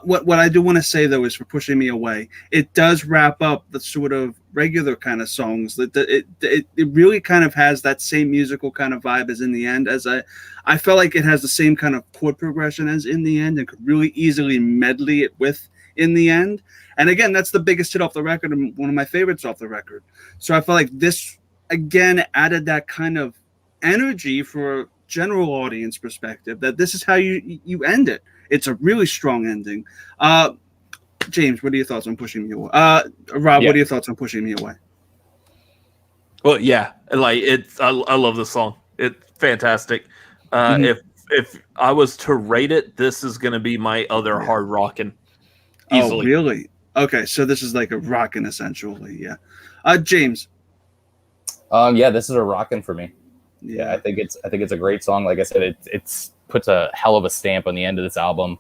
What I do want to say though is for Pushing Me Away, it does wrap up the sort of regular kind of songs. That it really kind of has that same musical kind of vibe as In the End. As I felt like it has the same kind of chord progression as In the End and could really easily medley it with In the End. And again, that's the biggest hit off the record and one of my favorites off the record. So I felt like this again added that kind of energy for a general audience perspective that this is how you end it. It's a really strong ending. James, what are your thoughts on Pushing Me Away? Rob, what are your thoughts on Pushing Me Away? Well, yeah, like I love this song. It's fantastic. If I was to rate it, this is going to be my other hard rockin'. Easily. Oh, really? Okay, so this is like a rockin' essentially, yeah. James. Yeah, this is a rockin' for me. Yeah, I think it's a great song. Like I said, it's puts a hell of a stamp on the end of this album.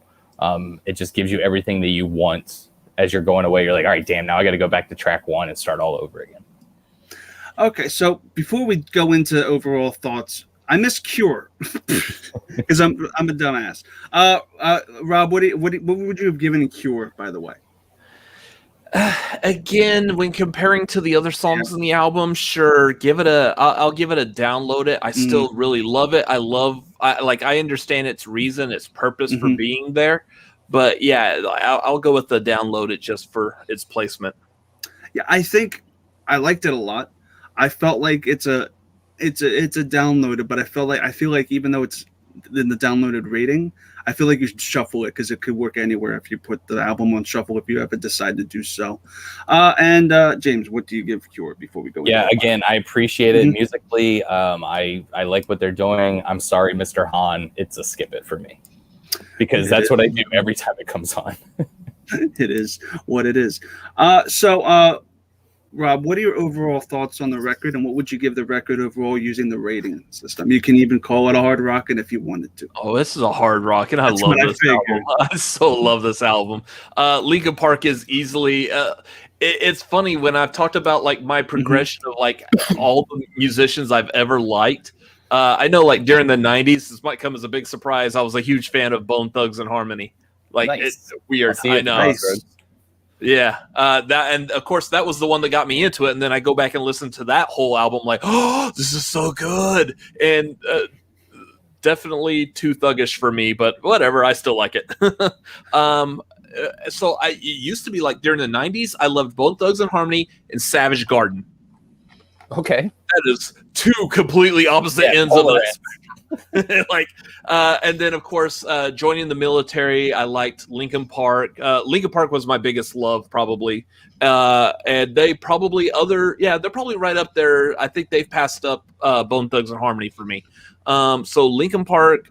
It just gives you everything that you want as you're going away. You're like, all right, damn, now I got to go back to track 1 and start all over again. Okay, so before we go into overall thoughts, I miss Cure because I'm a dumbass. Rob, what would you have given Cure, by the way? Again, when comparing to the other songs in the album, sure, I'll give it a download it. I still really love it. I understand its reason, its purpose for being there, but yeah, I'll go with the download it just for its placement. Yeah, I think I liked it a lot. I felt like it's a downloaded, but I feel like even though it's in the downloaded rating, I feel like you should shuffle it because it could work anywhere if you put the album on shuffle if you ever decide to do so. And James, what do you give Cure before we go? Yeah, again, I appreciate it musically. I like what they're doing. I'm sorry, Mr. Hahn. It's a skip it for me because that's what I do every time it comes on. It is what it is. Rob, what are your overall thoughts on the record, and what would you give the record overall using the rating system? You can even call it a hard rockin' if you wanted to. Oh, this is a hard rockin'. I love this album. I so love this album. Linkin Park is easily. It's funny when I've talked about like my progression of like all the musicians I've ever liked. I know like during the '90s, this might come as a big surprise. I was a huge fan of Bone Thugs and Harmony. Like it's weird. I know. Nice. Yeah, that, and of course that was the one that got me into it. And then I go back and listen to that whole album, like, oh, this is so good, and definitely too thuggish for me, but whatever, I still like it. So it used to be like during the '90s, I loved Bone Thugs and Harmony and Savage Garden. Okay, that is two completely opposite ends of that spectrum. Like, and then of course, joining the military, I liked Linkin Park. Linkin Park was my biggest love, probably, and they're probably right up there. I think they've passed up Bone Thugs and Harmony for me. So Linkin Park,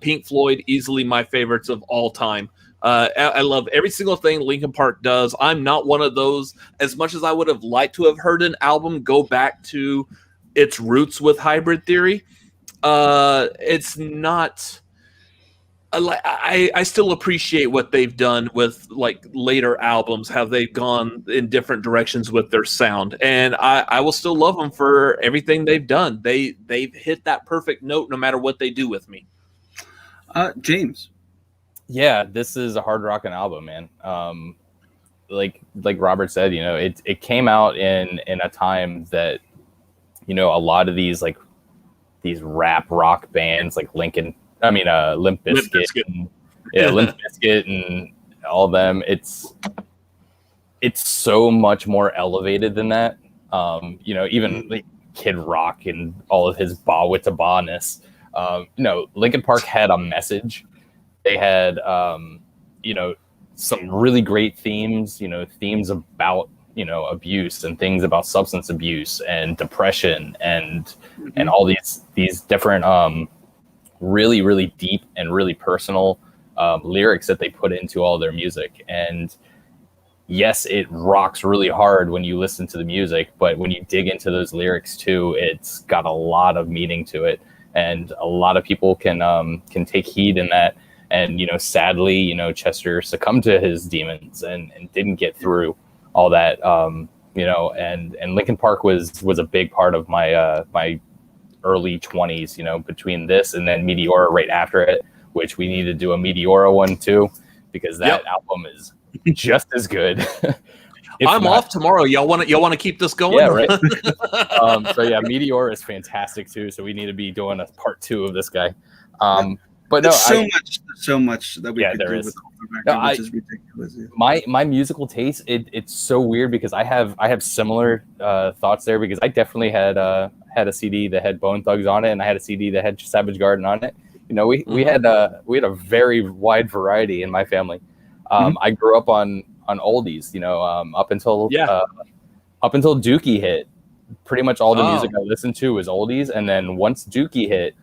Pink Floyd, easily my favorites of all time. I love every single thing Linkin Park does. I'm not one of those. As much as I would have liked to have heard an album go back to its roots with Hybrid Theory, it's not. I still appreciate what they've done with like later albums, how they've gone in different directions with their sound, and I will still love them for everything they've done. They've hit that perfect note no matter what they do with me. James. Yeah, this is a hard rockin' album, man. like Robert said, it came out in a time that, a lot of these rap rock bands like Linkin, Limp Bizkit, and, Limp Bizkit and all of them. It's so much more elevated than that. Even like Kid Rock and all of his ba with the ba-ness. Linkin Park had a message. They had, some really great themes, themes about, abuse and things about substance abuse and depression and all these different, really, really deep and really personal lyrics that they put into all their music. And yes, it rocks really hard when you listen to the music, but when you dig into those lyrics too, it's got a lot of meaning to it. And a lot of people can take heed in that. And, sadly, Chester succumbed to his demons and didn't get through all that, and Linkin Park was a big part of my my early 20s, between this and then Meteora right after it, which we need to do a Meteora one too, because that album is just as good. I'm off tomorrow. Y'all want to keep this going? Yeah, right. Meteora is fantastic too. So we need to be doing a part 2 of this guy. But no, so much that we could do with the record, which is ridiculous. My musical taste, it's so weird because I have similar thoughts there, because I definitely had a CD that had Bone Thugs on it, and I had a CD that had Savage Garden on it. We had a very wide variety in my family. I grew up on oldies, up until Dookie hit. Pretty much all the music I listened to was oldies, and then once Dookie hit,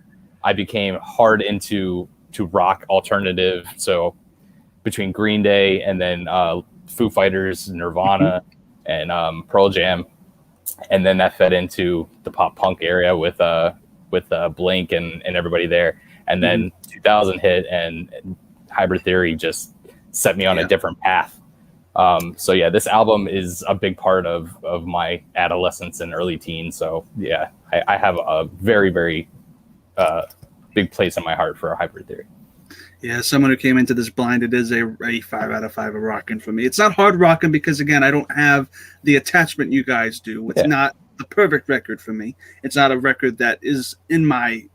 I became hard into rock alternative. So between Green Day and then Foo Fighters, Nirvana, and Pearl Jam, and then that fed into the pop punk area with Blink and everybody there. And then 2000 hit, and Hybrid Theory just set me on a different path. This album is a big part of my adolescence and early teens. So yeah, I have a very, very big place in my heart for a Hybrid Theory. Yeah, someone who came into this blind, it is a 5 out of 5 of rocking for me. It's not hard rocking because, again, I don't have the attachment you guys do. It's not the perfect record for me. It's not a record that is in my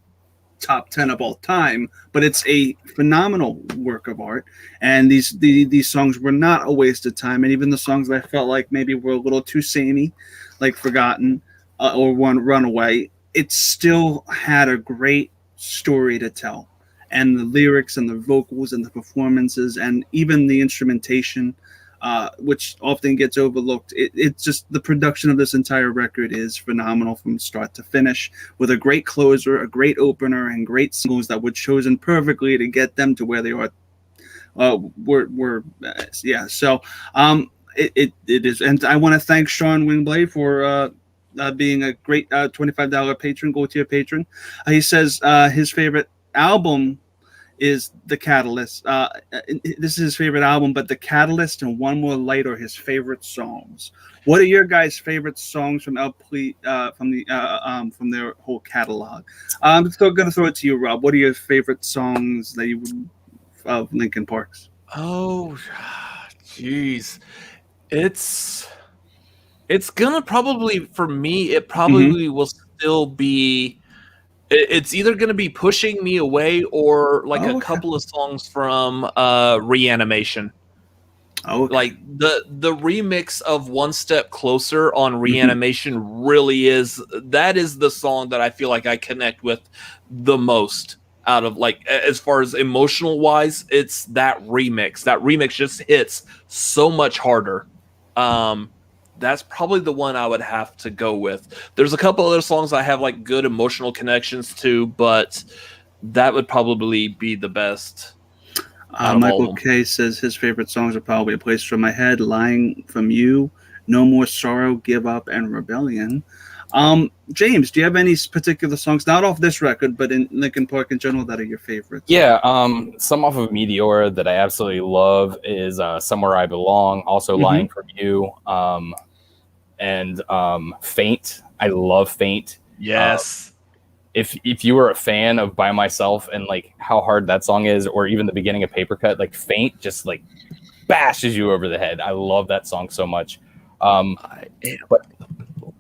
top 10 of all time, but it's a phenomenal work of art. And these songs were not a waste of time. And even the songs that I felt like maybe were a little too samey, like Forgotten or Runaway, it still had a great story to tell. And the lyrics and the vocals and the performances and even the instrumentation, which often gets overlooked. It's just the production of this entire record is phenomenal from start to finish, with a great closer, a great opener, and great singles that were chosen perfectly to get them to where they are. So it is. And I want to thank Sean Wingblade for being a great $25 patron, go-tier patron. He says his favorite album is The Catalyst. This is his favorite album, but The Catalyst and One More Light are his favorite songs. What are your guys' favorite songs from from their whole catalog? I'm still going to throw it to you, Rob. What are your favorite songs that you would of Linkin Park's? Oh, jeez, it's gonna probably, for me, it probably will still be. It's either going to be Pushing Me Away or a couple of songs from Reanimation. Like the remix of One Step Closer on Reanimation really is the song that I feel like I connect with the most out of, as far as emotional wise. It's that remix. That remix just hits so much harder. That's probably the one I would have to go with. There's a couple other songs I have good emotional connections to, but that would probably be the best. Michael K says his favorite songs are probably A Place for My Head, Lying from You, No More Sorrow, Give Up, and Rebellion. James, do you have any particular songs, not off this record, but in Linkin Park in general, that are your favorites? Yeah, some off of Meteora that I absolutely love is Somewhere I Belong, also Lying from You, and Faint. I love Faint. Yes. If you were a fan of By Myself and how hard that song is, or even the beginning of Paper Cut, Faint just bashes you over the head. I love that song so much. I am. But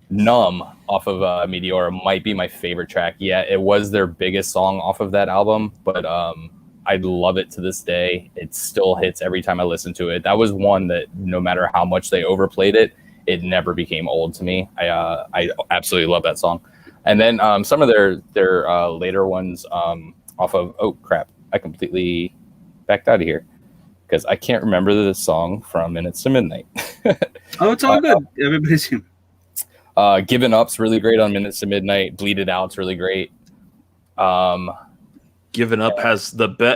Numb off of Meteora might be my favorite track. Yeah, it was their biggest song off of that album, but I love it to this day. It still hits every time I listen to it. That was one that no matter how much they overplayed it, it never became old to me. I absolutely love that song. And then some of their later ones off of, oh crap, I completely backed out of here because I can't remember the song from Minutes to Midnight. Oh, it's all good. Everybody's here. Given Up's really great on Minutes to Midnight. Bleed It Out's really great. Given Up has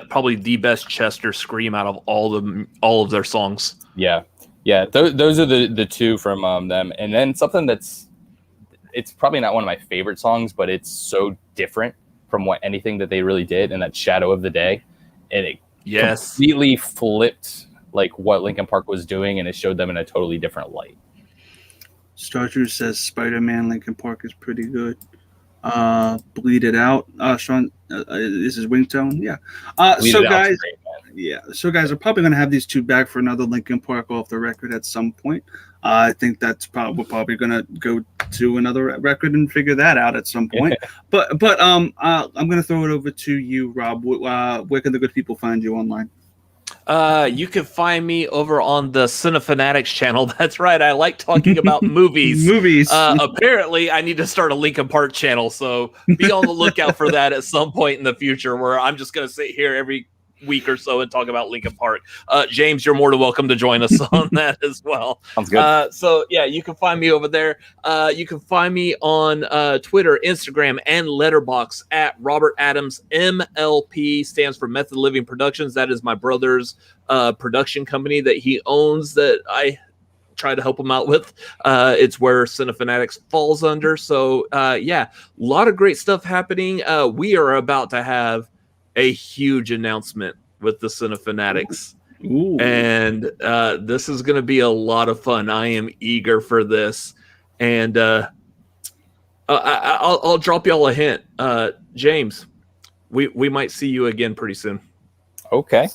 probably the best Chester scream out of all of their songs. Yeah. Those are the two from them. And then something it's probably not one of my favorite songs, but it's so different from anything that they really did, and that's Shadow of the Day. And it completely flipped like what Linkin Park was doing, and it showed them in a totally different light. Starcher says Spider-Man Linkin Park is pretty good. Bleed It Out. Sean, this is Wingtone. Yeah. So guys, we're probably going to have these two back for another Linkin Park off the record at some point. I think that's we're probably going to go to another record and figure that out at some point. but I'm going to throw it over to you, Rob. Where can the good people find you online? You can find me over on the Cinefanatics channel. That's right. I like talking about movies. Apparently, I need to start a Linkin Park channel, so be on the lookout for that at some point in the future, where I'm just going to sit here every week or so and talk about Linkin Park. James, you're more than welcome to join us on that as well. Sounds good. So yeah, you can find me over there. You can find me on Twitter, Instagram, and Letterboxd at Robert Adams MLP. Stands for Method Living Productions. That is my brother's production company that he owns that I try to help him out with. It's where Cinefanatics falls under. So yeah, a lot of great stuff happening. We are about to have a huge announcement with the Cinefanatics. Ooh. And this is going to be a lot of fun. I am eager for this. And I'll drop y'all a hint. James, we might see you again pretty soon. Okay.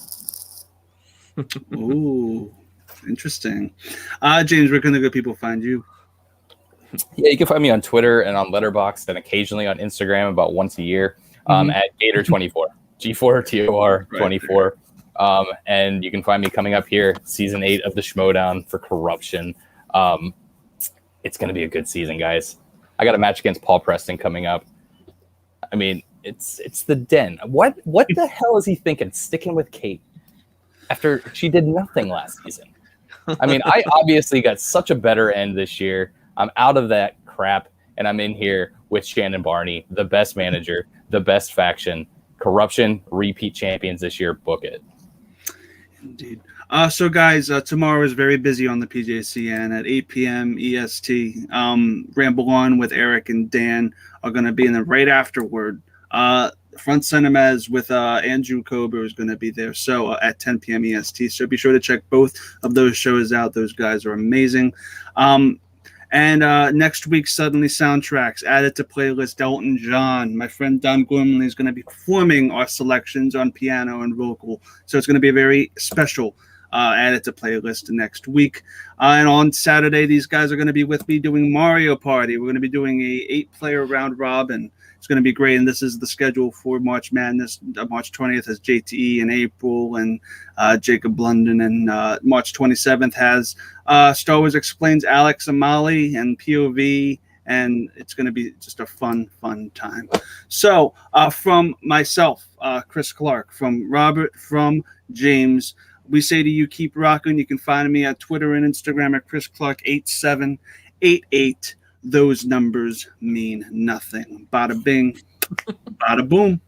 Ooh, interesting. James, where can the good people find you? Yeah, you can find me on Twitter and on Letterboxd and occasionally on Instagram about once a year at Gator24. G4TOR 24. And you can find me coming up here, season 8 of the Schmodown for Corruption. It's going to be a good season, guys. I got a match against Paul Preston coming up. I mean, it's the Den. What the hell is he thinking, sticking with Kate after she did nothing last season? I mean, I obviously got such a better end this year. I'm out of that crap, and I'm in here with Shannon Barney, the best manager, the best faction. Corruption, repeat champions this year. Book it. Indeed. So, guys, tomorrow is very busy on the PJCN at 8 p.m. EST. Ramble On with Eric and Dan are going to be in there right afterward. Front Cinemas with Andrew Kober is going to be there. So at 10 p.m. EST. So be sure to check both of those shows out. Those guys are amazing. And next week, Suddenly Soundtracks, added to playlist Elton John. My friend Don Gormley is going to be performing our selections on piano and vocal. So it's going to be a very special added to playlist next week. And on Saturday, these guys are going to be with me doing Mario Party. We're going to be doing a 8-player round robin. It's going to be great, and this is the schedule for March Madness. March 20th has JTE in April and Jacob London, and March 27th has Star Wars Explains Alex Amali and POV, and it's going to be just a fun time. So from myself, Chris Clark, from Robert, from James, we say to you, keep rocking. You can find me on Twitter and Instagram at ChrisClark8788. Those numbers mean nothing. Bada bing, bada boom.